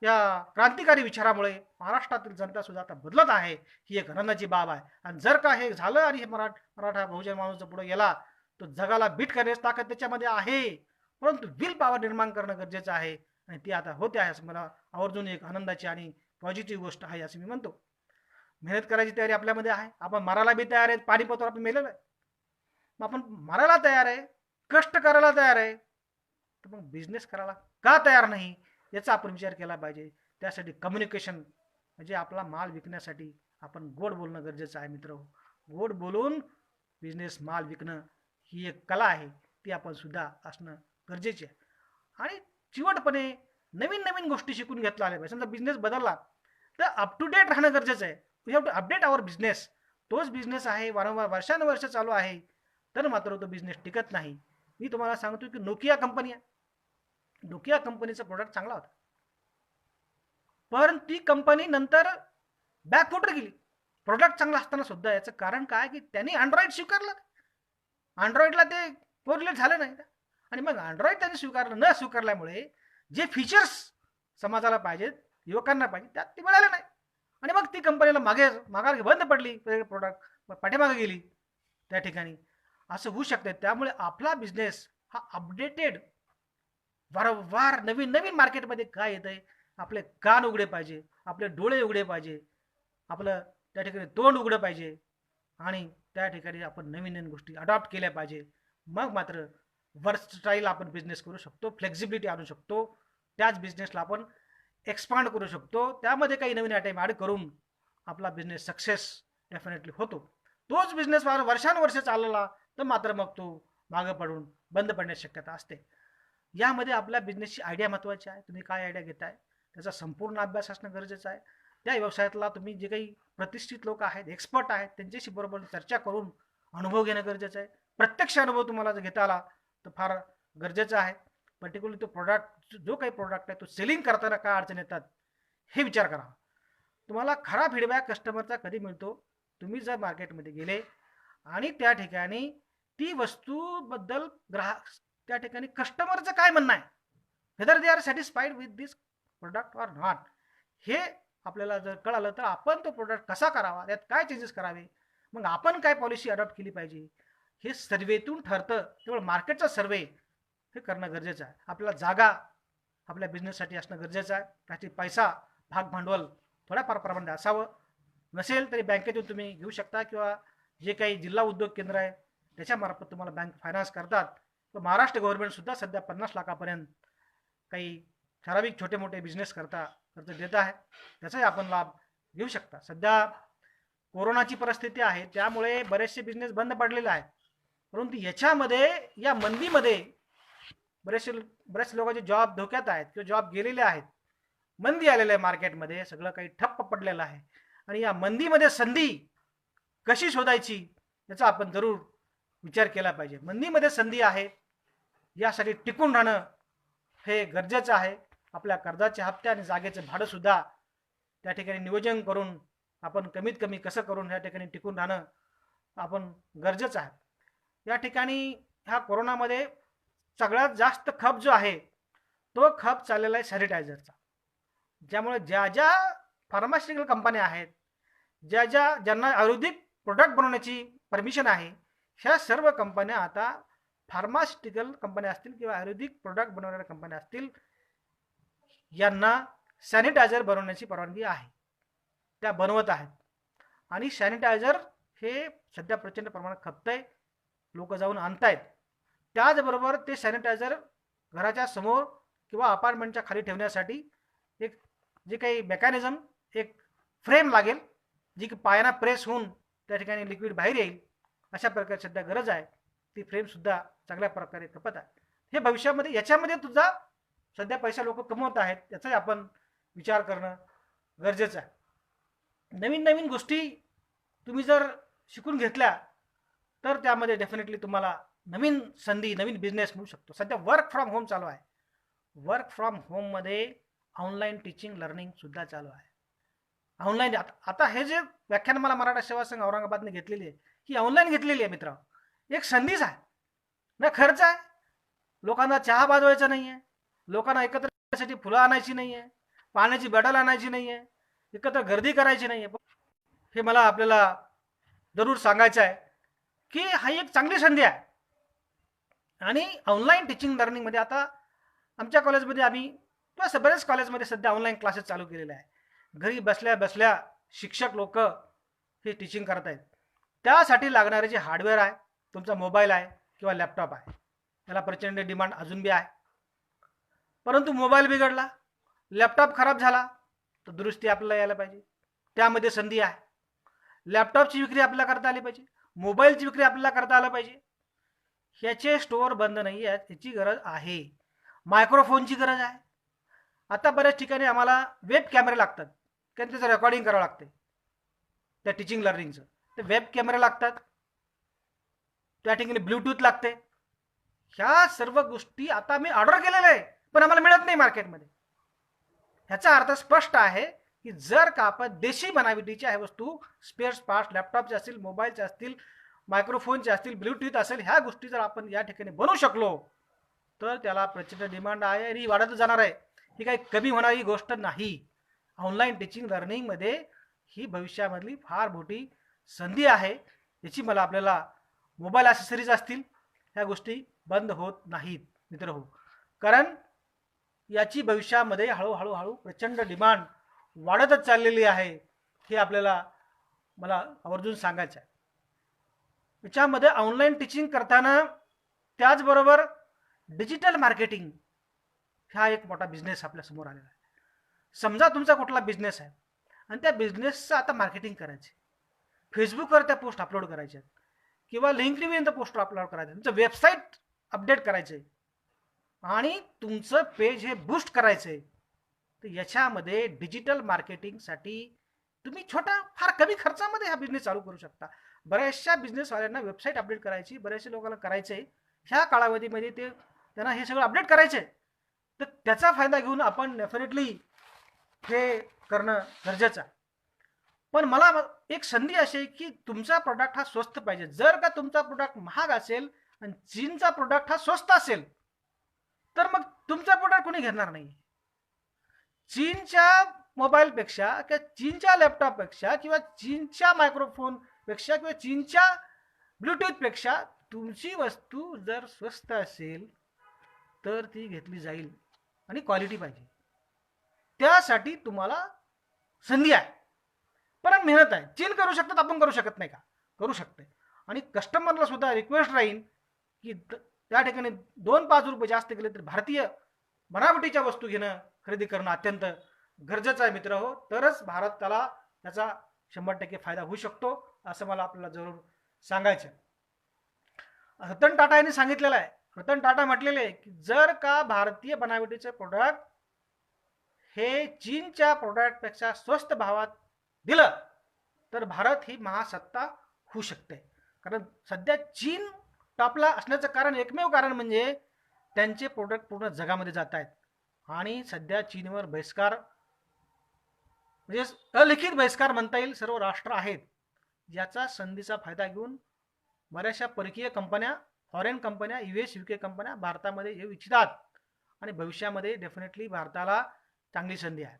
या क्रांतिकारी विचारामुळे महाराष्ट्रातील जनता सुद्धा आता बदलत आहे. ही एक आनंदाची बाब आहे. आणि जर का हे झालं आणि हे मराठा बहुजन माणूस पुढे गेला तर जगाला बीट करण्याची ताकद त्याच्यामध्ये आहे. परंतु विल पॉवर निर्माण करणं गरजेचं आहे. आणि ती आता होते आहे असं मला आवर्जून एक आनंदाची आणि पॉझिटिव्ह गोष्ट आहे असं मी म्हणतो. मेहनत करायची तयारी आपल्यामध्ये आहे. आपण मरायला बी तयार आहे. पाणीपतवर आपण मेलेलं आहे. मग आपण मरायला तयार आहे, कष्ट करायला तयार आहे, तर मग बिझनेस करायला का तयार नाही याचा आपण विचार केला पाहिजे. त्यासाठी कम्युनिकेशन म्हणजे आपला माल विकण्यासाठी आपण गोड बोलणं गरजेचं आहे मित्र. गोड बोलून बिझनेस माल विकणं ही एक कला आहे. ती आपण सुद्धा असणं गरजेचे आहे. आणि चिवटपणे नवीन नवीन गोष्टी शिकून घेतल्या आल्या पाहिजे. समजा बिझनेस बदलला तर अप टू डेट राहणं गरजेचं आहे. We have to update our business. तोच बिझनेस आहे, वारंवार वर्षानुवर्ष चालू आहे, तर मात्र तो बिझनेस टिकत नाही. मी तुम्हाला सांगतो की नोकिया कंपनी आहे. नोकिया कंपनीचा प्रोडक्ट चांगला होता, पण ती कंपनी नंतर बॅकफुटर गेली. प्रोडक्ट चांगला असताना सुद्धा. याचं कारण काय की त्यांनी अँड्रॉइड स्वीकारलं. अँड्रॉइडला ते कोरिलेट झालं नाही. आणि मग अँड्रॉइड त्यांनी स्वीकारलं. न स्वीकारल्यामुळे जे फीचर्स समाजाला पाहिजेत, युवकांना पाहिजे, त्यात ते मिळाले नाही. आणि मग ती कंपनीला मागायला बंद पडली. प्रोडक्ट पाठीमागे गेली त्या ठिकाणी. असं होऊ शकते. त्यामुळे आपला बिझनेस हा अपडेटेड, वारंवार नवीन नवीन मार्केटमध्ये काय येतंय, आपले कान उघडे पाहिजे, आपले डोळे उघडे पाहिजे, आपलं त्या ठिकाणी तोंड उघडं पाहिजे. आणि त्या ठिकाणी आपण नवीन नवीन गोष्टी अडॉप्ट केल्या पाहिजे. मग मात्र वर्सटाईल आपण बिझनेस करू शकतो, फ्लेक्झिबिलिटी आणू शकतो. त्याच बिझनेसला आपण एक्सपांड करू शकतो. त्यामध्ये काही नवीन आयटम ॲड करून आपला बिझनेस सक्सेस डेफिनेटली होतो. तोच बिझनेस वर्षानुवर्ष चालला तर मात्र मग तो मागं पडून बंद पडण्याची शक्यता असते. यामध्ये आपल्या बिझनेसची आयडिया महत्त्वाची आहे. तुम्ही काय आयडिया घेताय त्याचा संपूर्ण अभ्यास असणं गरजेचं आहे. त्या व्यवसायातला तुम्ही जे काही प्रतिष्ठित लोक आहेत, एक्सपर्ट आहेत, त्यांच्याशी बरोबर चर्चा करून अनुभव घेणं गरजेचं आहे. प्रत्यक्ष अनुभव तुम्हाला जर घेता आला तर फार गरजेचं आहे. पर्टिक्युलरली तो प्रोडक्ट, जो काही प्रोडक्ट आहे तो सेलिंग करताना काय अडचण येतात हे विचार करा. तुम्हाला खरा फीडबॅक कस्टमरचा कधी मिळतो, तुम्ही जर मार्केटमध्ये गेले आणि त्या ठिकाणी ती वस्तूबद्दल ग्राहक, त्या ठिकाणी कस्टमरचं काय म्हणणं आहे, whether they are satisfied with this product or not, हे आपल्याला जर कळालं तर आपण तो प्रोडक्ट कसा करावा, त्यात काय चेंजेस करावे, मग आपण काय पॉलिसी अडॉप्ट केली पाहिजे, हे सर्वेतून ठरतं. तेवढं मार्केटचा सर्वे हे करणं गरजेचं आहे. आपल्याला जागा आपल्या बिझनेससाठी असणं गरजेचं आहे. त्याची पैसा, भाग भांडवल थोड्याफार प्रमाणात असावं. नसेल तरी बँकेतून तुम्ही घेऊ शकता किंवा जे काही जिल्हा उद्योग केंद्र आहे त्याच्यामार्फत तुम्हाला बँक फायनान्स करतात. तर महाराष्ट्र गव्हर्नमेंटसुद्धा सध्या 50 लाखापर्यंत काही ठराविक छोटे मोठे बिझनेस करता कर्ज देत आहे. त्याचाही आपण लाभ घेऊ शकता. सध्या कोरोनाची परिस्थिती आहे त्यामुळे बरेचसे बिझनेस बंद पडलेले आहेत. परंतु याच्यामध्ये, या मंदीमध्ये बरेच लोकांचे जॉब धोक्यात आहेत किंवा जॉब गेलेले आहेत. मंदी आलेलं आहे मार्केटमध्ये, सगळं काही ठप्प पडलेलं आहे. आणि या मंदीमध्ये संधी कशी शोधायची याचा आपण जरूर विचार केला पाहिजे. मंदीमध्ये संधी आहे यासाठी टिकून राहणं हे गरजेचं आहे. आपल्या कर्जाचे हप्ते आणि जागेचं भाडं सुद्धा त्या ठिकाणी नियोजन करून आपण कमीत कमी कसं करून या ठिकाणी टिकून राहणं आपण गरजेचं आहे. या ठिकाणी ह्या ज्यामुळे ज्या ज्या फार्मास्युटिकल कंपन्या आहेत, ज्यांना आयुर्वेदिक प्रोडक्ट बनवण्याची परमिशन आहे, ह्या सर्व कंपन्या आता फार्मास्युटिकल कंपन्या असतील किंवा आयुर्वेदिक प्रोडक्ट बनवणाऱ्या कंपन्या असतील, यांना सॅनिटायझर बनवण्याची परवानगी आहे. त्या बनवत आहेत आणि सॅनिटायझर हे सध्या प्रचंड प्रमाणात खपतंय, लोक जाऊन आणतायत. त्याचबरोबर ते सॅनिटायझर घराच्या समोर किंवा अपार्टमेंटच्या खाली ठेवण्यासाठी एक जे काही मेकॅनिझम, एक फ्रेम लागेल, जी की पायाना प्रेस होऊन त्या ठिकाणी लिक्विड बाहेर येईल, अशा प्रकारे सध्या गरज आहे. ती फ्रेमसुद्धा चांगल्या प्रकारे खपत आहे. हे भविष्यामध्ये याच्यामध्ये तुझा सध्या पैसा लोक कमवत आहेत, याचाही आपण विचार करणं गरजेचं आहे. नवीन नवीन गोष्टी तुम्ही जर शिकून घेतल्या तर त्यामध्ये डेफिनेटली तुम्हाला नवीन संधी, नवीन बिझनेस मिळू शकतो. सध्या वर्क फ्रॉम होम चालू आहे. वर्क फ्रॉम होममध्ये ऑनलाईन टीचिंग लर्निंग सुद्धा चालू आहे. ऑनलाईन आता हे जे व्याख्यान मला मराठा सेवा संघ औरंगाबादने घेतलेली आहे, ही ऑनलाईन घेतलेली आहे मित्र. एक संधीच आहे ना, खर्च आहे. लोकांना चहा बाजवायचा नाही आहे, लोकांना एकत्र येण्यासाठी फुलं आणायची नाही आहे, पाण्याची बॉटल आणायची नाही आहे, एकत्र गर्दी करायची नाही आहे. हे मला आपल्याला जरूर सांगायचं आहे की हा एक चांगली संधी आहे. आणि ऑनलाईन टीचिंग लर्निंगमध्ये आता आमच्या कॉलेजमध्ये आम्ही किंवा बऱ्याच कॉलेजमध्ये सध्या ऑनलाईन क्लासेस चालू केलेले आहे. घरी बसल्या बसल्या शिक्षक लोक हे टीचिंग करत आहेत. त्यासाठी लागणारे जे हार्डवेअर आहे, तुमचा मोबाईल आहे किंवा लॅपटॉप आहे, त्याला प्रचंड डिमांड अजून बी आहे. परंतु मोबाईल बिघडला, लॅपटॉप खराब झाला तर दुरुस्ती आपल्याला यायला पाहिजे. त्यामध्ये संधी आहे. लॅपटॉपची विक्री आपल्याला करता आली पाहिजे, मोबाईलची विक्री आपल्याला करता आलं पाहिजे. ह्याचे स्टोअर बंद नाही आहेत, ह्याची गरज आहे. मायक्रोफोनची गरज आहे. आता बऱ्याच ठिकाणी आम्हाला वेब कॅमेरे लागतात, कारण त्याचं रेकॉर्डिंग करावं लागते त्या टीचिंग लर्निंगचं. ते वेब कॅमेरे लागतात, त्या ठिकाणी ब्लूटूथ लागते. ह्या सर्व गोष्टी आता मी ऑर्डर केलेल्या आहे, पण आम्हाला मिळत नाही मार्केटमध्ये. ह्याचा अर्थ स्पष्ट आहे की जर का आपण देशी बनावटीच्या ह्या वस्तू, स्पेअर्स पार्ट्स लॅपटॉपचे असतील, मोबाईलचे असतील, मायक्रोफोनचे असतील, ब्लूटूथ असेल, ह्या गोष्टी जर आपण या ठिकाणी बनवू शकलो तर त्याला प्रचंड डिमांड आहे आणि वाढतच जाणार आहे. ही काही कमी होणारी गोष्ट नाही. ऑनलाईन टीचिंग लर्निंगमध्ये ही भविष्यामधली फार मोठी संधी आहे. याची मला आपल्याला मोबाईल ॲक्सेसरीज असतील, ह्या गोष्टी बंद होत नाहीत मित्र हो, कारण याची भविष्यामध्ये हळूहळू प्रचंड डिमांड वाढतच चाललेली आहे. हे आपल्याला मला आवर्जून सांगायचं आहे. याच्यामध्ये ऑनलाईन टीचिंग करताना त्याचबरोबर डिजिटल मार्केटिंग हा एक मोठा बिझनेस आपल्या समोर आलेला आहे. समजा तुमचा कुठला बिझनेस आहे आणि त्या बिझनेसचं आता मार्केटिंग करायचे, फेसबुकवर त्या पोस्ट अपलोड करायच्या किंवा लिंक्डइन पोस्ट अपलोड करायचं, तुमचं वेबसाईट अपडेट करायचं आणि तुमचं पेज हे बूस्ट करायचं. तर याच्यामध्ये डिजिटल मार्केटिंगसाठी तुम्ही छोटा फार कमी खर्चामध्ये हा बिझनेस चालू करू शकता. बऱ्याचशा बिझनेसवाल्यांना वेबसाईट अपडेट करायची, बऱ्याचशा लोकांना करायचं आहे. ह्या कालावधीमध्ये त्यांना हे सगळं अपडेट करायचं आहे. तर त्याचा फायदा घेऊन आपण डेफिनेटली हे करणं गरजेचं आहे. पण मला एक संधी अशी आहे की तुमचा प्रोडक्ट हा स्वस्त पाहिजे. जर का तुमचा प्रोडक्ट महाग असेल आणि चीनचा प्रोडक्ट हा स्वस्त असेल तर मग तुमचा प्रोडक्ट कोणी घेणार नाही. चीनच्या मोबाईलपेक्षा किंवा चीनच्या लॅपटॉपपेक्षा किंवा चीनच्या मायक्रोफोनपेक्षा किंवा चीनच्या ब्लूटूथपेक्षा तुमची वस्तू जर स्वस्त असेल तर ती घेतली जाईल आणि क्वालिटी पाहिजे. त्यासाठी तुम्हाला संधी आहे, पण मेहनत आहे. चीन करू शकतात, आपण करू शकत नाही का? करू शकते. आणि कस्टमरला सुद्धा रिक्वेस्ट राहील की त्या ठिकाणी 2-5 रुपये जास्त गेले तर भारतीय बनावटीच्या वस्तू घेणं, खरेदी करणं अत्यंत गरजेचं आहे मित्र हो. तरच भारत त्याला त्याचा 100% फायदा होऊ शकतो, असं मला आपल्याला जरूर सांगायचं. रतन टाटा यांनी सांगितलेलं आहे, रतन टाटा म्हटलेले आहे की जर का भारतीय बनावटीचे प्रोडक्ट हे चीनच्या प्रोडक्टपेक्षा स्वस्त भावात दिलं तर भारत ही महासत्ता होऊ शकते. कारण सध्या चीन टॉपला असण्याचं कारण, एकमेव कारण म्हणजे त्यांचे प्रोडक्ट पूर्ण जगामध्ये जात आहेत आणि सध्या चीनवर बहिष्कार, म्हणजे अलिखित बहिष्कार म्हणता येईल, सर्व राष्ट्र आहेत. याचा संधीचा फायदा घेऊन बऱ्याचशा परकीय कंपन्या, फॉरेन कंपन्या, US UK कंपन्या भारतामध्ये येऊ इच्छितात आणि भविष्यामध्ये डेफिनेटली भारताला चांगली संधी आहे.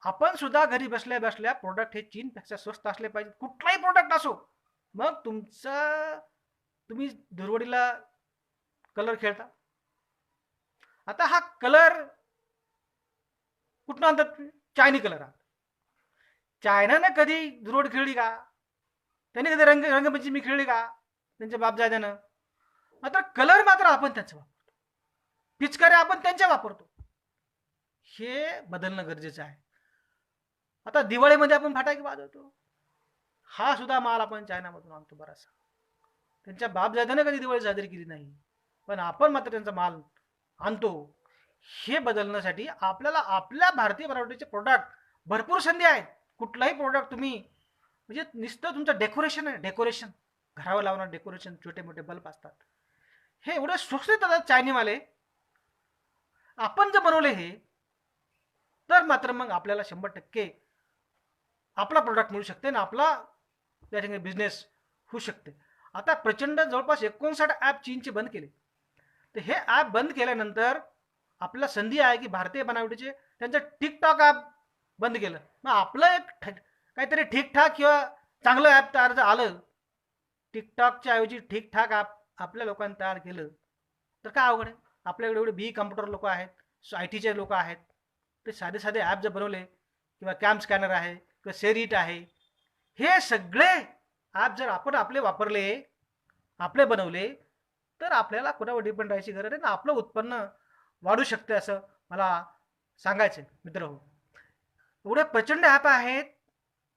आपण सुद्धा घरी बसल्या बसल्या प्रोडक्ट हे चीनपेक्षा स्वस्त असले पाहिजे, कुठलाही प्रोडक्ट असो. मग तुम्ही दुर्वडीला कलर खेळता. आता हा कलर कुठून आणतात? चायनी कलर आणतात. चायनानं कधी दुर्वड खेळली का? त्यांनी कधी रंगपंचमी खेळली का त्यांच्या बापजाद्यानं? मात्र कलर मात्र आपण त्यांचा वापरतो, पिचकाऱ्या आपण त्यांच्या वापरतो. हे बदलणं गरजेचं आहे. आता दिवाळीमध्ये आपण फटाके वाजवतो, हा सुद्धा माल आपण चायनामधून आणतो बराचसा. त्यांच्या बापजाद्यानं कधी दिवाळी साजरी केली नाही, पण आपण मात्र त्यांचा माल आणतो. हे बदलण्यासाठी आपल्याला आपल्या भारतीय बनावटीचे प्रोडक्ट भरपूर संधी आहेत. कुठलाही प्रोडक्ट तुम्ही म्हणजे नुसतं तुमचं डेकोरेशन आहे, डेकोरेशन घरावर लावणार डेकोरेशन, छोटे मोठे बल्ब असतात, हे एवढे स्वस्त येतात चायनीवाले. आपण जर बनवले हे तर मात्र मग आपल्याला 100% आपला प्रोडक्ट मिळू शकते आणि आपला त्या ठिकाणी बिझनेस होऊ शकते. आता प्रचंड जवळपास 59 ॲप चीनचे बंद केले. तर हे ॲप बंद केल्यानंतर आपल्याला संधी आहे की भारतीय बनावटीचे त्यांचं टिकटॉक ॲप बंद केलं. मग आपलं एक काहीतरी ठीकठाक किंवा चांगलं ॲप तयार आलं, टिकटॉकच्या ऐवजी ठीकठाक ॲप आपल्या लोकांनी तयार केलं तर काय अवघड आहे? आपल्याकडे एवढे बी कम्प्युटर लोक आहेत, IT चे लोक आहेत, ते साधे साधे ॲप जर बनवले किंवा कॅम स्कॅनर आहे किंवा शेअरइट आहे, हे सगळे ॲप जर आपण आपले वापरले, आपले बनवले, तर आपल्याला कोणावर डिपेंड राहायची गरज आहे ना, आपलं उत्पन्न वाढू शकते असं मला सांगायचं आहे. मित्रहो, एवढे प्रचंड ॲप आहेत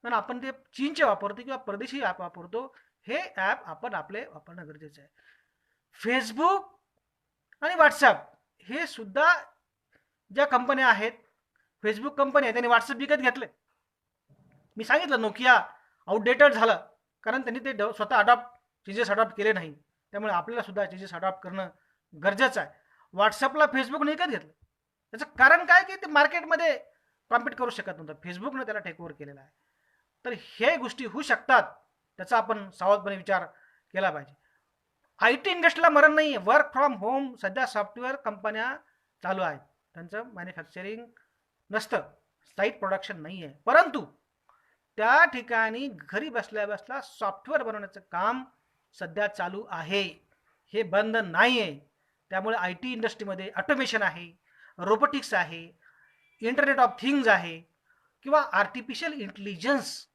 पण आपण ते चीनचे वापरतो किंवा परदेशी ॲप वापरतो. हे ॲप आपण आपले वापरणं गरजेचं आहे. फेसबुक आणि व्हॉट्सॲप हे सुद्धा ज्या कंपन्या आहेत, फेसबुक कंपनी आहे, त्यांनी व्हॉट्सअप विकत घेतले. मी सांगितलं नोकिया आउटडेटेड झालं कारण त्यांनी ते स्वतः चेंजेस अडॉप्ट केले नाही. त्यामुळे आपल्याला सुद्धा चेंजेस अडॉप्ट करणं गरजेचं आहे. व्हॉट्सअपला फेसबुकने विकत घेतलं, त्याचं कारण काय की ते मार्केटमध्ये कॉम्पीट करू शकत नव्हतं, फेसबुकने त्याला टेक ओव्हर केलेला आहे. तर हे गोष्टी होऊ शकतात, त्याचा आपण सावधपणे विचार केला पाहिजे. IT इंडस्ट्रीला मरण नाही आहे. वर्क फ्रॉम होम सध्या सॉफ्टवेअर कंपन्या चालू आहेत, त्यांचं मॅन्युफॅक्चरिंग नसतं, साईट प्रोडक्शन नाही आहे, परंतु त्या ठिकाणी घरी बसल्या बसल्या सॉफ्टवेअर बनवण्याचं काम सध्या चालू आहे, हे बंद नाही आहे. त्यामुळे IT इंडस्ट्रीमध्ये ऑटोमेशन आहे, रोबोटिक्स आहे, इंटरनेट ऑफ थिंग्स आहे किंवा आर्टिफिशियल इंटेलिजन्स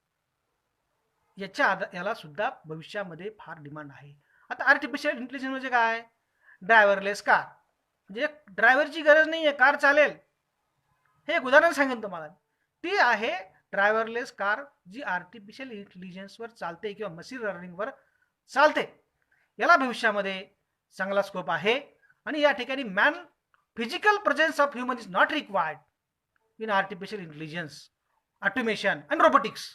याला सुद्धा भविष्यामध्ये फार डिमांड आहे. आता आर्टिफिशियल इंटेलिजन्स म्हणजे काय? ड्रायव्हरलेस कार, म्हणजे ड्रायव्हरची गरज नाही आहे, कार चालेल. हे एक उदाहरण सांगेन तुम्हाला. ती आहे ड्रायव्हरलेस कार जी आर्टिफिशियल इंटेलिजन्सवर चालते किंवा मशीन लर्निंगवर चालते. याला भविष्यामध्ये चांगला स्कोप आहे आणि या ठिकाणी physical presence of human is not required in artificial intelligence, automation and robotics.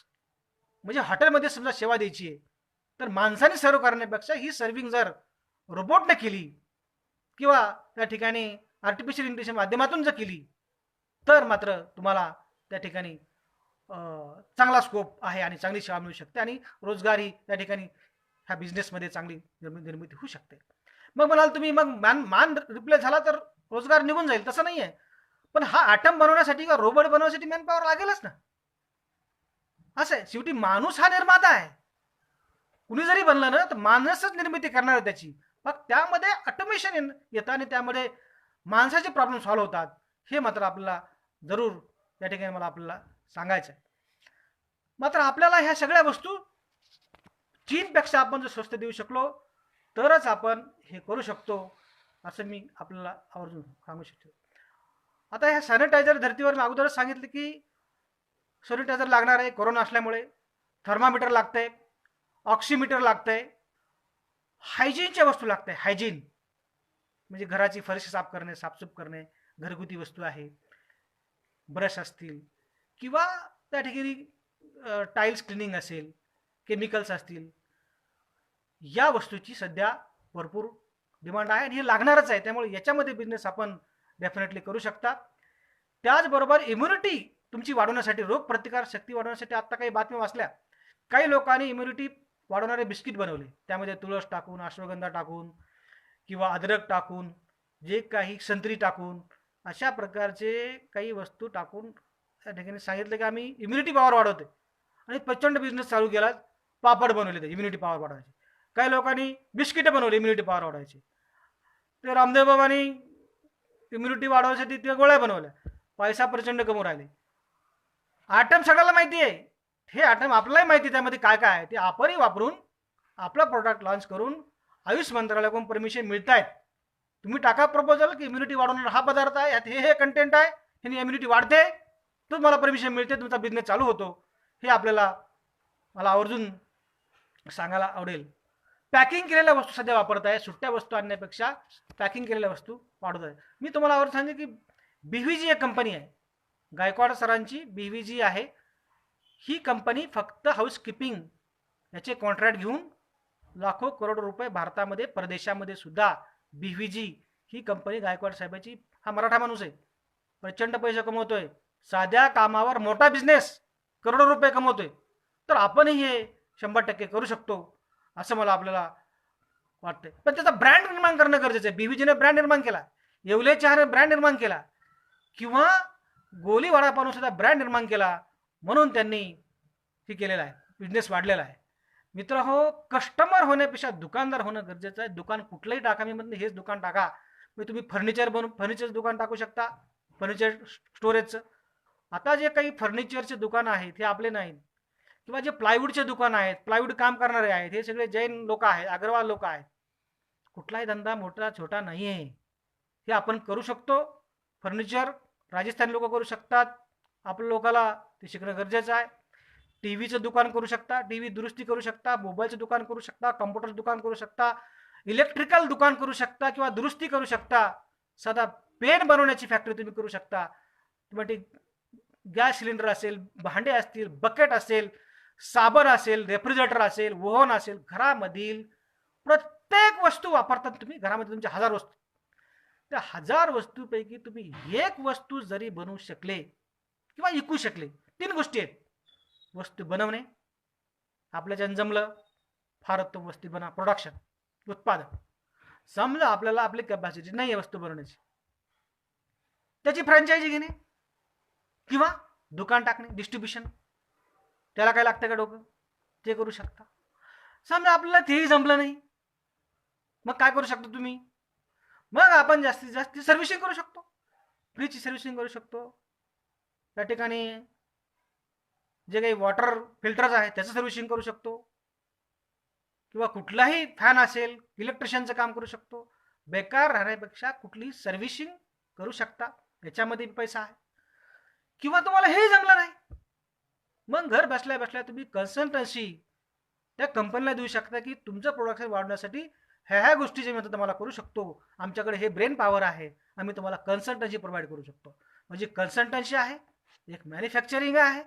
म्हणजे हॉटेलमध्ये समजा सेवा द्यायची आहे तर माणसाने सर्व करण्यापेक्षा ही सर्विंग जर रोबोटने केली किंवा त्या ठिकाणी आर्टिफिशियल इंटेलिजन्स माध्यमातून जर केली तर मात्र तुम्हाला त्या ठिकाणी चांगला स्कोप आहे आणि चांगली सेवा मिळू शकते आणि रोजगारही त्या ठिकाणी ह्या बिझनेसमध्ये चांगली निर्मिती होऊ शकते. मग म्हणाल तुम्ही मग मान रिप्लेस झाला तर रोजगार निघून जाईल, तसं नाही आहे. पण हा ॲटम बनवण्यासाठी किंवा रोबोट बनवण्यासाठी मॅन पॉवर लागेलच ना. असं आहे, शेवटी माणूस हा निर्माता आहे. कुणी जरी बनलं ना तर माणूसच निर्मिती करणार आहे त्याची, मग त्यामध्ये ऑटोमेशन येतं आणि त्यामध्ये माणसाचे प्रॉब्लेम सॉल्व्ह होतात. हे मात्र आपल्याला जरूर या ठिकाणी मला आपल्याला सांगायचं आहे. मात्र आपल्याला ह्या सगळ्या वस्तू चीनपेक्षा आपण जर स्वस्त देऊ शकलो तरच आपण हे करू शकतो असं मी आपल्याला आवर्जून सांगू शकतो. आता ह्या सॅनिटायझर धर्तीवर मी अगोदरच सांगितलं की सॅनिटायझर लागणार आहे कोरोना असल्यामुळे, थर्मामीटर लागतंय, ऑक्सिमीटर लागतंय, हायजीनच्या वस्तू लागतंय. हायजीन म्हणजे घराची फरशी साफ करणे, साफसूफ करणे, घरगुती वस्तू आहे, ब्रश असतील किंवा त्या ठिकाणी टाईल्स क्लिनिंग असेल, केमिकल्स असतील, या वस्तूची सध्या भरपूर डिमांड आहे आणि हे लागणारच आहे. त्यामुळे याच्यामध्ये बिझनेस आपण डेफिनेटली करू शकता. त्याचबरोबर इम्युनिटी तुमची वाढवण्यासाठी, रोगप्रतिकार शक्ती वाढवण्यासाठी आता काही बातम्या वाचल्या, काही लोकांनी इम्युनिटी वाढवणारे बिस्किट बनवले, त्यामध्ये तुळस टाकून, अश्वगंधा टाकून किंवा अद्रक टाकून, जे काही संत्री टाकून, अशा प्रकारचे काही वस्तू टाकून त्या ठिकाणी सांगितलं की आम्ही इम्युनिटी पॉवर वाढवते आणि प्रचंड बिझनेस चालू केला. पापड बनवले ते इम्युनिटी पॉवर वाढवायचे. काही लोकांनी बिस्किटं बनवली इम्युनिटी पॉवर वाढवायची. ते रामदेव बाबांनी इम्युनिटी वाढवण्यासाठी त्या गोळ्या बनवल्या. पैसा प्रचंड कमवून राहिले. आयटम सगळ्याला माहिती आहे. हे आयटम आपल्यालाही माहिती आहे त्यामध्ये काय काय आहे. ते आपणही वापरून आपला प्रोडक्ट लॉन्च करून आयुष मंत्रालयाकडून परमिशन मिळत आहेत. तुम्ही टाका प्रपोजल की इम्युनिटी वाढवणारा हा पदार्थ आहे, यात हे कंटेंट आहे, ह्याने इम्युनिटी वाढते, तुम्हाला परमिशन मिळते, तुमचा बिझनेस चालू होतो. हे आपल्याला मला आवर्जून सांगायला आवडेल. पॅकिंग केलेल्या वस्तू सध्या वापरत आहे. सुट्ट्या वस्तू आणण्यापेक्षा पॅकिंग केलेल्या वस्तू वाढवत आहे. मी तुम्हाला आवर्जून सांगेन की BVG एक कंपनी आहे, गायकवाड सरांची BVG आहे. ही कंपनी फक्त हाऊसकीपिंग याचे कॉन्ट्रॅक्ट घेऊन लाखो करोड रुपये भारतामध्ये परदेशामध्ये सुद्धा BVG ही कंपनी गायकवाड साहेबाची, हा मराठा माणूस आहे, प्रचंड पैसे कमवतोय. साध्या कामावर मोठा बिझनेस करोडो रुपये कमवतोय. तर आपणही हे 100% करू शकतो असं मला आपल्याला वाटतंय. पण त्याचा ब्रँड निर्माण करणं गरजेचं आहे. BVGने ब्रँड निर्माण केला, येवले चहाने ब्रँड निर्माण केला, किंवा गोली वडापावने सुद्धा ब्रँड निर्माण केला, म्हणून त्यांनी हे केलेलं आहे, बिझनेस वाढलेला आहे. मित्र हो, कस्टमर होण्यापेक्षा दुकानदार होणं गरजेचं आहे. दुकान कुठलंही टाका, मी म्हणते हेच दुकान टाका. मग तुम्ही फर्निचरचं दुकान टाकू शकता, फर्निचर स्टोरेजचं. आता जे काही फर्निचरचे दुकान आहेत हे आपले नाहीत, किंवा जे प्लायवूडचे दुकान आहेत, प्लायवूड काम करणारे आहेत, हे सगळे जैन लोक आहेत, अग्रवाल लोक आहेत. कुठलाही धंदा मोठा छोटा नाही आहे, हे आपण करू शकतो. फर्निचर राजस्थानी लोक करू शकतात, आपल्या लोकाला ते शिकणं गरजेचं आहे. टीव्हीचं दुकान करू शकता, टीव्ही दुरुस्ती करू शकता, मोबाईलचं दुकान करू शकता, कम्प्युटरचं दुकान करू शकता, इलेक्ट्रिकल दुकान करू शकता किंवा दुरुस्ती करू शकता. साधा पेन बनवण्याची फॅक्टरी तुम्ही करू शकता. तुम्ही गॅस सिलेंडर असेल, भांडे असतील, बकेट असेल, साबण असेल, रेफ्रिजरेटर असेल, ओव्हन असेल, घरामधील प्रत्येक वस्तू वापरतात तुम्ही. घरामध्ये तुमच्या 1000 वस्तू, त्या 1000 वस्तूपैकी तुम्ही एक वस्तू जरी बनवू शकले किंवा विकू शकले, 3 गोष्टी आहेत. वस्तू बनवणे, आपल्याच्यानं जमलं, फार उत्तम वस्तू बना, प्रोडक्शन, उत्पादन. समजा आपल्याला आपली कॅपॅसिटी नाही आहे वस्तू बनवण्याची, त्याची फ्रँचायझी घेणे किंवा दुकान टाकणे, डिस्ट्रीब्युशन. त्याला काय लागतं का डोकं, ते करू शकता. समजा आपल्याला तेही जमलं नाही, मग काय करू शकतो तुम्ही? मग आपण जास्तीत जास्त सर्व्हिसिंग करू शकतो, फ्रीजची सर्व्हिसिंग करू शकतो. त्या ठिकाणी जे काही वॉटर फिल्टर्स आहेत त्याचं सर्व्हिसिंग करू शकतो, किंवा कुठलाही फॅन असेल इलेक्ट्रिशियनचं काम करू शकतो. बेकार राहण्यापेक्षा कुठलीही सर्व्हिसिंग करू शकता, याच्यामध्ये पैसा आहे. किंवा तुम्हाला हे जमलं नाही, मग घर बसल्या बसल्या तुम्ही कन्सल्टन्सी त्या कंपनीला देऊ शकता की तुमचं प्रोडक्शन वाढवण्यासाठी ह्या गोष्टीचे मी तुम्हाला करू शकतो, आमच्याकडे हे ब्रेन पॉवर आहे, आम्ही तुम्हाला कन्सल्टन्सी प्रोव्हाइड करू शकतो. म्हणजे कन्सल्टन्सी आहे, एक मॅन्युफॅक्चरिंग आहे,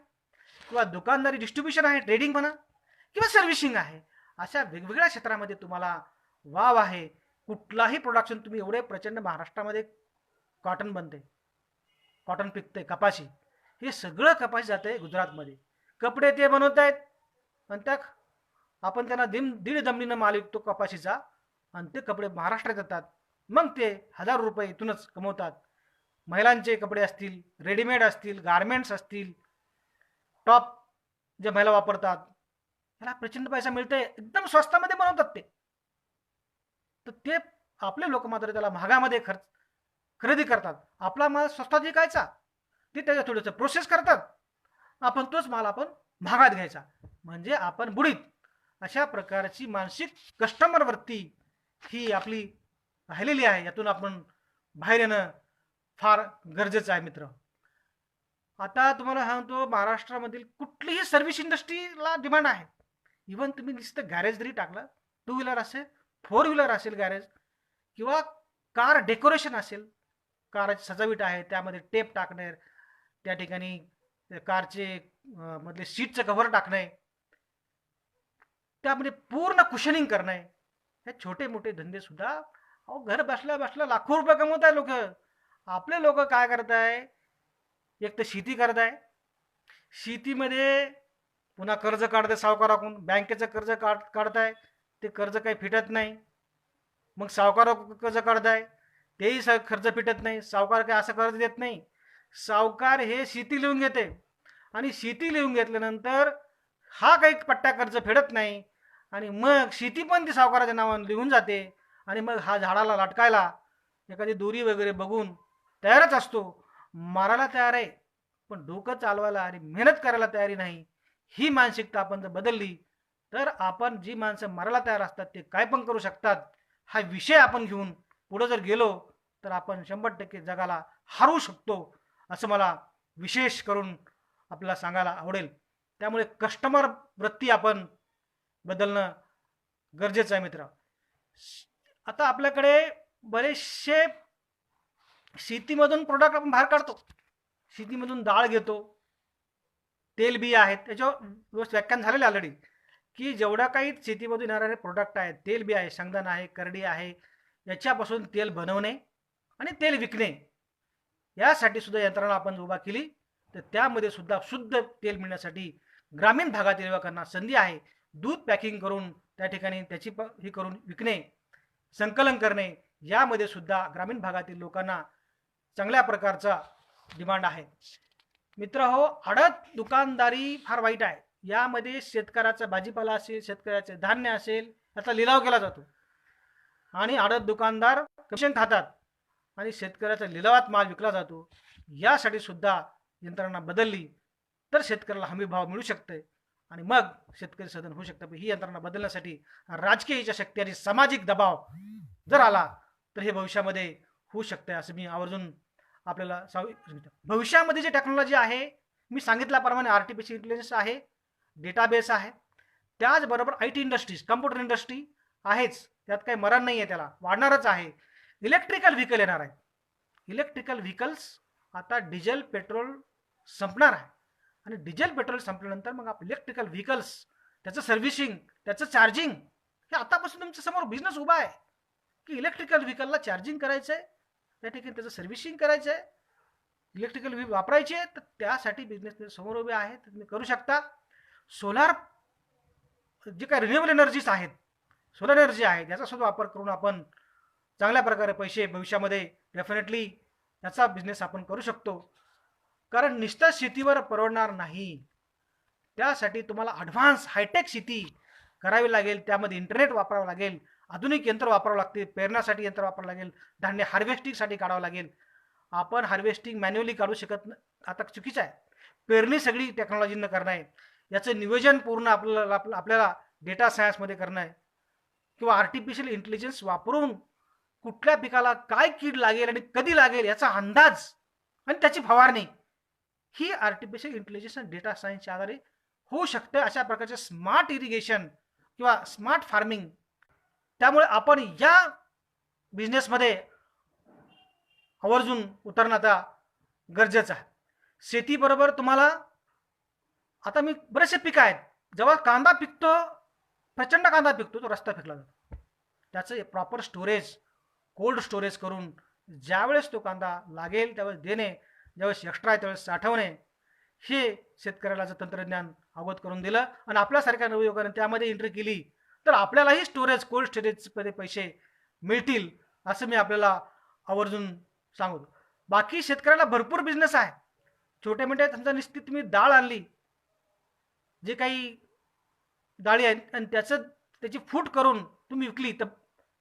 किंवा दुकानदारी डिस्ट्रीब्युशन आहे, ट्रेडिंग म्हणा, किंवा सर्व्हिसिंग आहे. अशा वेगवेगळ्या क्षेत्रामध्ये तुम्हाला वाव आहे. कुठलाही प्रोडक्शन तुम्ही, एवढे प्रचंड महाराष्ट्रामध्ये कॉटन बनते, कॉटन पिकते, कपाशी, हे सगळं कपाशी जाते गुजरातमध्ये. कपडे ते बनवत आहेत आणि त्या आपण त्यांना दीड दमडीनं माल विकतो कपाशीचा, आणि ते कपडे महाराष्ट्रात येतात. मग ते 1000 रुपये इथूनच कमवतात. महिलांचे कपडे असतील, रेडीमेड असतील, गारमेंट्स असतील, टॉप जे महिला वापरतात, त्याला प्रचंड पैसा मिळते, एकदम स्वस्तामध्ये बनवतात ते. तर ते आपले लोक मात्र त्याला महागामध्ये खरेदी करतात. आपला माल स्वस्तात विकायचा, ते त्याच्या थोडंसं प्रोसेस करतात, आपण तोच माल आपण महागात घ्यायचा, म्हणजे आपण बुडीत. अशा प्रकारची मानसिक कस्टमर वृत्ती ही आपली राहिलेली आहे. यातून आपण बाहेर येणं फार गरजेचं आहे मित्र. आता तुम्हाला सांगतो, महाराष्ट्रामधील कुठलीही सर्व्हिस इंडस्ट्रीला डिमांड आहे. इव्हन तुम्ही नुसतं गॅरेज जरी टाकलं, 2 व्हीलर असेल, 4 व्हीलर असेल गॅरेज, किंवा कार डेकोरेशन असेल, कारची सजावट आहे, त्यामध्ये टेप टाकणे, त्या ठिकाणी कारचे मधले सीटचं कव्हर टाकणे, त्यामध्ये पूर्ण कुशनिंग करणे, हे छोटे मोठे धंदे सुद्धा अहो घर बसल्या बसल्या लाखो रुपये कमवत आहे लोक. आपले लोक काय करताय, एक तर शेती करताय, शेतीमध्ये पुन्हा कर्ज काढताय सावकाराकडून, बँकेचं कर्ज काढताय, ते कर्ज काही फिटत नाही. मग सावकार कर्ज काढताय, तेही खर्च फिटत नाही, सावकार काय असं कर्ज देत नाही. सावकार हे शेती लिहून घेते आणि शेती लिहून घेतल्यानंतर हा काही पट्टा कर्ज फेडत नाही आणि मग शेती पण ती सावकाराच्या नावाने लिहून जाते आणि मग हा झाडाला लटकायला एखादी दोरी वगैरे बघून तयारच असतो, मारायला तयार आहे, पण डोकं चालवायला आणि मेहनत करायला तयारी नाही. ही मानसिकता आपण जर बदलली तर आपण जी माणसं मारायला तयार असतात ते काय पण करू शकतात हा विषय आपण घेऊन पुढे जर गेलो तर आपण 100% जगाला हरवू शकतो, असं मला विशेष करून आपल्याला सांगायला आवडेल. त्यामुळे कस्टमर वृत्ती आपण बदलणं गरजेचं आहे मित्र. आता आपल्याकडे बरेचसे शेतीमधून प्रोडक्ट आपण बाहेर काढतो. शेतीमधून डाळ घेतो, तेल बिया आहेत, त्याच्यावर व्यवस्थित व्याख्यान झालेलं ऑलरेडी की जेवढा काही शेतीमधून येणारे प्रोडक्ट आहेत, तेल बी आहे, शेंगदाणा आहे, करडी आहे, याच्यापासून तेल बनवणे आणि तेल विकणे यासाठी सुद्धा यंत्रणा आपण उभा केली. तर त्यामध्ये सुद्धा शुद्ध तेल मिळण्यासाठी ग्रामीण भागातील युवकांना संधी आहे. दूध पॅकिंग करून त्या ठिकाणी त्याची ही करून विकणे, संकलन करणे, यामध्ये सुद्धा ग्रामीण भागातील लोकांना चांगल्या प्रकारचा डिमांड आहे. मित्र हो, आडत दुकानदारी फार वाईट आहे. यामध्ये शेतकऱ्याचा भाजीपाला असेल, शेतकऱ्याचे धान्य असेल, याचा लिलाव केला जातो आणि आडत दुकानदार कमिशन खातात आणि शेतकऱ्याचा लिलावात माल विकला जातो. यासाठी सुद्धा यंत्रणा बदलली तर शेतकऱ्याला हमी भाव मिळू शकते आणि मग शेतकरी सदन होऊ शकतं. ही यंत्रणा बदलण्यासाठी राजकीय इच्छाशक्ती आणि सामाजिक दबाव जर आला तर हे भविष्यामध्ये होऊ शकते, असं मी आवर्जून आपल्याला सांगतो. भविष्यामध्ये जे टेक्नॉलॉजी आहे, मी सांगितल्याप्रमाणे आर्टिफिशियल इंटेलिजन्स आहे, डेटाबेस आहे, त्याचबरोबर IT इंडस्ट्रीज, कम्प्युटर इंडस्ट्री आहेच, त्यात काही मरण नाही आहे, त्याला वाढणारच आहे. इलेक्ट्रिकल व्हेकल येणार आहे. इलेक्ट्रिकल व्हेकल्स आता डिझेल पेट्रोल संपणार आहे आणि डिझेल पेट्रोल संपल्यानंतर मग आप इलेक्ट्रिकल व्हेकल्स, त्याचं सर्व्हिसिंग, त्याचं चार्जिंग, हे आतापासून तुमच्या समोर बिझनेस उभा आहे की इलेक्ट्रिकल व्हेकलला चार्जिंग करायचं आहे, त्या ठिकाणी त्याचं सर्व्हिसिंग करायचं आहे, इलेक्ट्रिकल व्हेकल वापरायचे आहे, तर त्यासाठी बिझनेस समोर उभे आहे, तर तुम्ही करू शकता. सोलार, जे काही रिन्युएबल एनर्जीज आहेत, सोलर एनर्जी आहे, याचा सुद्धा वापर करून आपण चांगल्या प्रकारे पैसे भविष्यामध्ये डेफिनेटली याचा बिझनेस आपण करू शकतो. कारण नुसतं शेतीवर परवडणार नाही, त्यासाठी तुम्हाला ॲडव्हान्स हायटेक शेती करावी लागेल. त्यामध्ये इंटरनेट वापरावं लागेल, आधुनिक यंत्र वापरावं लागते, पेरण्यासाठी यंत्र वापरावं लागेल, धान्य हार्वेस्टिंगसाठी काढावं लागेल. आपण हार्वेस्टिंग मॅन्युअली काढू शकत नाही, आता चुकीचं आहे. पेरणी सगळी टेक्नॉलॉजीनं करणं आहे, याचं नियोजन पूर्ण आपल्याला डेटा सायन्समध्ये करणं आहे किंवा आर्टिफिशियल इंटेलिजन्स वापरून कुठल्या पिकाला काय कीड लागेल आणि कधी लागेल याचा अंदाज आणि त्याची फवारणी, ही आर्टिफिशियल इंटेलिजन्स आणि डेटा सायन्सच्या आधारे होऊ शकते. अशा प्रकारचे स्मार्ट इरिगेशन किंवा स्मार्ट फार्मिंग, त्यामुळे आपण या बिझनेसमध्ये आवर्जून उतरणं आता गरजेचं आहे. शेतीबरोबर तुम्हाला आता मी बरेचसे पिकं आहेत, जेव्हा कांदा पिकतो, प्रचंड कांदा पिकतो, तो रस्ता फेकला जातो. त्याचं प्रॉपर स्टोरेज, कोल्ड स्टोरेज करून ज्यावेळेस तो कांदा लागेल त्यावेळेस देणे, ज्यावेळेस एक्स्ट्रा आहे त्यावेळेस साठवणे, हे शेतकऱ्याला जर तंत्रज्ञान अवगत करून दिलं आणि आपल्यासारख्या नवयुवकांनी त्यामध्ये एंट्री केली तर आपल्यालाही स्टोरेज, कोल्ड स्टोरेजमध्ये पैसे मिळतील, असं मी आपल्याला आवर्जून सांगतो. बाकी शेतकऱ्याला भरपूर बिझनेस आहे, छोटे मोठे. समजा निश्चित तुम्ही डाळ आणली, जे काही डाळी आहेत, आणि त्याची फूट करून तुम्ही विकली तर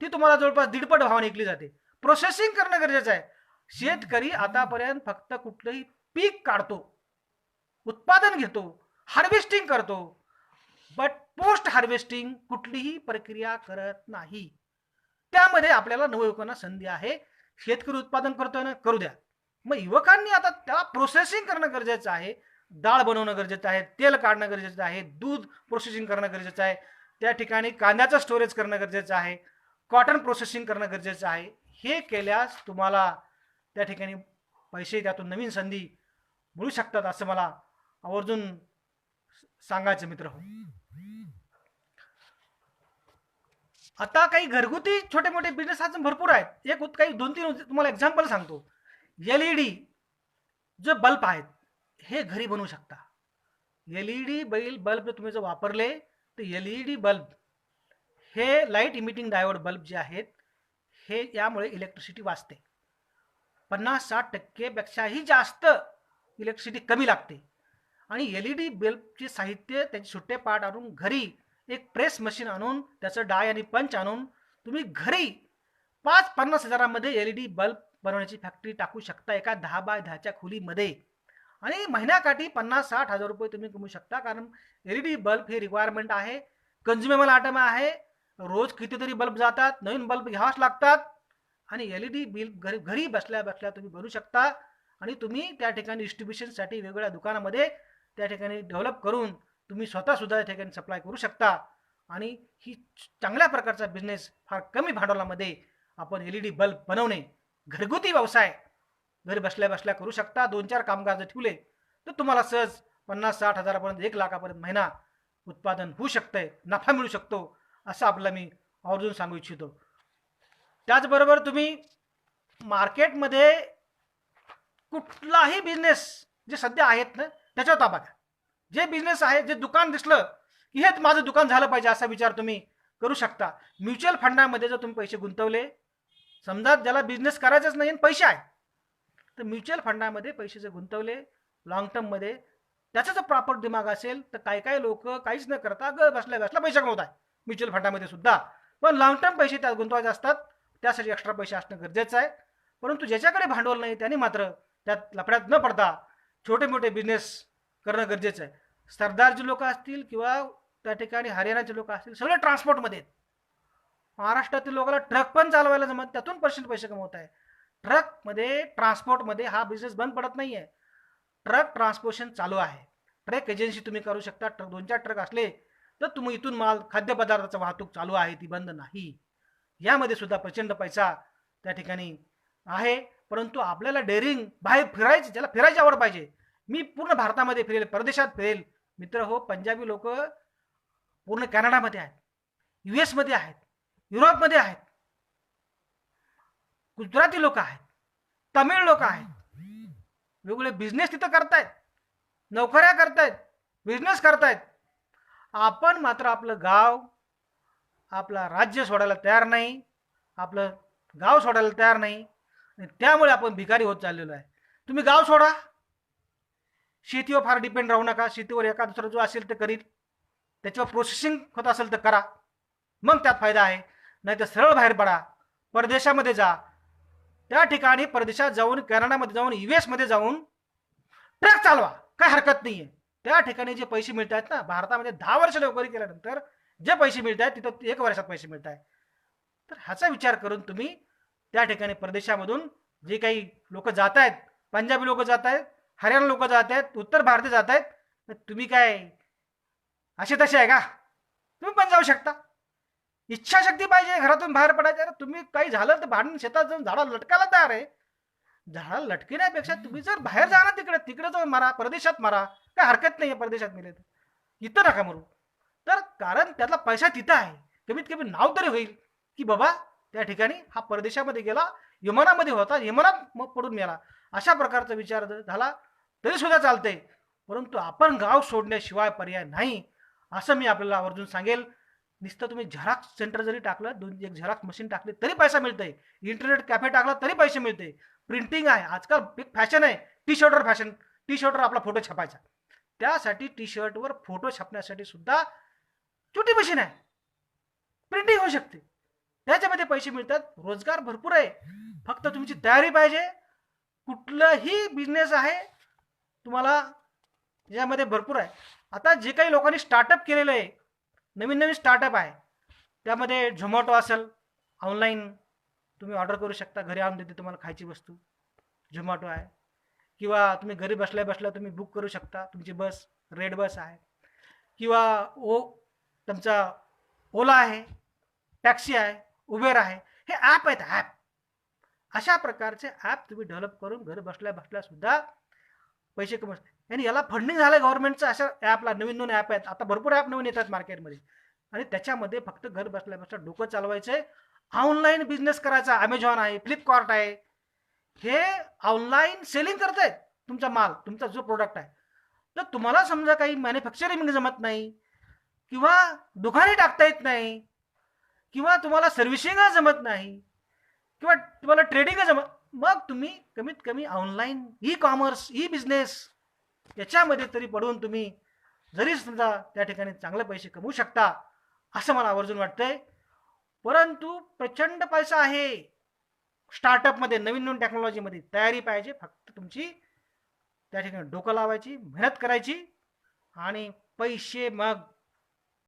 ती तुम्हाला जवळपास 1.5 भावाने विकली जाते. प्रोसेसिंग करणं गरजेचं आहे. शेतकरी आतापर्यंत फक्त कुठलंही पीक काढतो, उत्पादन घेतो, हार्वेस्टिंग करतो, बट पोस्ट हार्वेस्टिंग कुठलीही प्रक्रिया करत नाही. त्यामध्ये आपल्याला नवयुवकांना संधी आहे. शेतकरी उत्पादन करतोय ना, करू द्या. मग युवकांनी आता त्याला प्रोसेसिंग करणं गरजेचं आहे. डाळ बनवणं गरजेचं आहे, तेल काढणं गरजेचं आहे, दूध प्रोसेसिंग करणं गरजेचं आहे, त्या ठिकाणी कांद्याचं स्टोरेज करणं गरजेचं आहे, कॉटन प्रोसेसिंग करणं गरजेचं आहे. हे केल्यास तुम्हाला त्या ठिकाणी पैसे, त्यातून नवीन संधी मिळू शकतात, असं मला आवर्जून सांगायचं मित्र हो. आता काही घरगुती छोटे मोठे बिझनेस अजून भरपूर आहेत. एक काही 2-3 तुम्हाला एक्झाम्पल सांगतो. LED जो बल्ब आहेत, हे घरी बनवू शकता. LED बल्ब तुम्ही जर वापरले तर LED बल्ब हे लाईट इमिटिंग डायोड बल्ब जे आहेत, हे यामुळे इलेक्ट्रिसिटी वाचते. 50-60% पेक्षाही जास्त इलेक्ट्रिसिटी कमी लागते. आणि LED बल्बचे साहित्य त्याचे सुट्टे पार्ट आणून घरी एक प्रेस मशीन आणून त्याचं डाय आणि पंच आणून तुम्ही घरी 5-50 हजारामध्ये LED बल्ब बनवण्याची फॅक्टरी टाकू शकता एका 10 बाय 10च्या खोलीमध्ये. आणि महिन्याकाठी 50-60 हजार रुपये तुम्ही कमवू शकता. कारण LED बल्ब ही रिक्वायरमेंट आहे, कन्झ्युमेबल आयटम आहे. रोज कितीतरी बल्ब जातात, नवीन बल्ब घ्यावाच लागतात. आणि LED बल्ब घरी बसल्या बसल्या तुम्ही बनवू शकता. आणि तुम्ही त्या ठिकाणी डिस्ट्रीब्युशनसाठी वेगवेगळ्या दुकानामध्ये त्या ठिकाणी डेव्हलप करून तुम्ही स्वतः सुद्धा त्या ठिकाणी सप्लाय करू शकता. आणि ही चांगल्या प्रकारचा बिझनेस फार कमी भांडवलामध्ये आपण LED बल्ब बनवणे घरगुती व्यवसाय घरी बसल्या बसल्या करू शकता. 2-4 कामगार जर ठेवले तर तुम्हाला सहज 50-60 हजारापर्यंत 1 लाखापर्यंत महिना उत्पादन होऊ शकतंय, नफा मिळू शकतो, असं आपल्याला मी आवर्जून सांगू इच्छितो. त्याचबरोबर तुम्ही मार्केटमध्ये कुठलाही बिझनेस जे सध्या आहेत ना त्याच्यावर ताबा घ्या. जे बिझनेस आहे, जे दुकान दिसलं की हेच माझं दुकान झालं पाहिजे असा विचार तुम्ही करू शकता. म्युच्युअल फंडामध्ये जर तुम्ही पैसे गुंतवले, समजा ज्याला बिझनेस करायचाच नाही पैसे आहे, तर म्युच्युअल फंडामध्ये पैसे जर गुंतवले लॉंग टर्ममध्ये, त्याचा जर प्रॉपर दिमाग असेल तर काही लोक काहीच न करता बसल्या बसल्या पैसे कमवत आहे म्युच्युअल फंडामध्ये सुद्धा. पण लॉंग टर्म पैसे त्यात गुंतवायचे असतात, त्यासाठी एक्स्ट्रा पैसे असणं गरजेचं आहे. परंतु ज्याच्याकडे भांडवल नाही त्याने मात्र त्यात लफड्यात न पडता छोटे मोठे बिझनेस करणं गरजेचं आहे. सरदारजी लोक असतील किंवा त्या ठिकाणी हरियाणाचे लोक असतील, सगळे ट्रान्सपोर्टमध्ये आहेत. महाराष्ट्रातील लोकांना ट्रक पण चालवायला जमत, त्यातून पैसे कमवत आहे. ट्रकमध्ये ट्रान्सपोर्टमध्ये हा बिझनेस बंद पडत नाही आहे. ट्रक ट्रान्सपोर्टेशन चालू आहे. ट्रक एजन्सी तुम्ही करू शकता. 2-4 ट्रक असले तर तुम्ही इथून माल खाद्यपदार्थाचा वाहतूक चालू आहे, ती बंद नाही. यामध्ये सुद्धा प्रचंड पैसा त्या ठिकाणी आहे. परंतु आपल्याला डेअरिंग बाहेर फिरायची, ज्याला फिरायची आवड पाहिजे. मी पूर्ण भारतामध्ये फिरेल, परदेशात फिरेल. मित्र हो, पंजाबी लोक पूर्ण कॅनडामध्ये आहेत, US मध्ये आहेत, युरोपमध्ये आहेत, गुजराती लोक आहेत, तमिळ लोक आहेत. वेगवेगळे बिझनेस तिथं करतायत, नोकऱ्या करतायत, बिझनेस करतायत. आपण मात्र आपलं गाव, आपला राज्य सोडायला तयार नाही, आपलं गाव सोडायला तयार नाही. आणि त्यामुळे आपण भिकारी होत चाललेलो आहे. तुम्ही गाव सोडा, शेतीवर फार डिपेंड राहू नका. शेतीवर एका दुसरा जो असेल ते करील, त्याच्यावर प्रोसेसिंग होत असेल तर करा, मग त्यात फायदा आहे. नाही तर सरळ बाहेर पडा, परदेशामध्ये जा. त्या ठिकाणी परदेशात जाऊन, कॅनडामध्ये जाऊन, US मध्ये जाऊन ट्रक चालवा, काय हरकत नाहीये. त्या ठिकाणी जे पैसे मिळत आहेत ना, भारतामध्ये 10 वर्ष नोकरी केल्यानंतर जे पैसे मिळत आहेत तिथं 1 वर्षात पैसे मिळत आहेत. तर ह्याचा विचार करून तुम्ही त्या ठिकाणी परदेशामधून जे काही लोक जात आहेत, पंजाबी लोक जात आहेत, हरियाणा लोक जात आहेत, उत्तर भारतीय जात आहेत, तुम्ही काय असे तसे आहे का? तुम्ही पण जाऊ शकता. इच्छाशक्ती पाहिजे घरातून बाहेर पडायचं. तुम्ही काही झालं तर भांडून शेतात जाऊन झाडाला लटकायला तयार आहे. झाडाला लटकण्यापेक्षा तुम्ही जर बाहेर जा ना, तिकडे जाऊन मारा, परदेशात मारा, काय हरकत नाही. परदेशात मिळेल तर इथं नका मरू. तर कारण त्यातला पैसा तिथं आहे. कमीत कमी नाव तरी होईल की बाबा त्या ठिकाणी हा परदेशामध्ये गेला, यमनामध्ये होता, यमनात मग पडून मेला. अशा प्रकारचा विचार झाला तरी सुद्धा चालते. परंतु आपण गाव सोडण्याशिवाय पर्याय नाही, असं मी आपल्याला आवर्जून सांगेल. नुसतं तुम्ही झेरॉक्स सेंटर जरी टाकलं, 1 झेरॉक्स मशीन टाकली तरी पैसा मिळतंय. इंटरनेट कॅफे टाकला तरी पैसे मिळते. प्रिंटिंग आहे आजकाल, एक फॅशन आहे टी शर्टवर फॅशन. टी शर्टवर आपला फोटो छापायचा, त्यासाठी टी शर्टवर फोटो छापण्यासाठी सुद्धा छोटी मशीन आहे, प्रिंटिंग होऊ शकते, त्याच्यामध्ये पैसे मिळतात. रोजगार भरपूर आहे, फक्त तुमची तयारी पाहिजे. कुठलाही बिझनेस आहे तुम्हाला यामध्ये भरपूर आहे. आता जे काही लोकांनी स्टार्टअप केलेलं आहे, नवीन स्टार्टअप आहे, त्यामध्ये झोमॅटो असेल, ऑनलाईन तुम्ही ऑर्डर करू शकता, घरी आणून देते तुम्हाला खायची वस्तू, झोमॅटो आहे. किंवा तुम्ही घरी बसल्या बसल्या तुम्ही बुक करू शकता तुमची बस, रेड बस आहे, किंवा तुमचा ओला आहे, टॅक्सी आहे, उबेर आहे. हे ॲप आहेत, ॲप. अशा प्रकारचे ॲप तुम्ही डेव्हलप करून घर बसल्या बसल्या सुद्धा पैसे कमवू शकता. आणि याला फंडिंग झालं गव्हर्नमेंटचं. अशा ॲपला नवीन ॲप आहेत, आता भरपूर ॲप नवीन येतात मार्केटमध्ये. आणि त्याच्यामध्ये फक्त घर बसल्या बसल्या डोकं चालवायचं आहे, ऑनलाईन बिझनेस करायचा. अमेझॉन आहे, फ्लिपकार्ट आहे, हे ऑनलाईन सेलिंग करतायत तुमचा माल, तुमचा जो प्रोडक्ट आहे. तर तुम्हाला समजा काही मॅन्युफॅक्चरिंग जमत नाही, किंवा दुकाने टाकता येत नाही, किंवा तुम्हाला सर्व्हिसिंग जमत नाही, किंवा तुम्हाला ट्रेडिंग जमत, मग तुम्ही कमीत कमी online e commerce e business याच्यामध्ये तरी पडून तुम्ही जरी समजा त्या ठिकाणी चांगले पैसे कमवू शकता असं मला आवर्जून वाटतंय. परंतु प्रचंड पैसा आहे स्टार्टअपमध्ये, नवीन नवीन टेक्नॉलॉजीमध्ये. तयारी पाहिजे, फक्त तुमची त्या ठिकाणी डोकं लावायची, मेहनत करायची आणि पैसे मग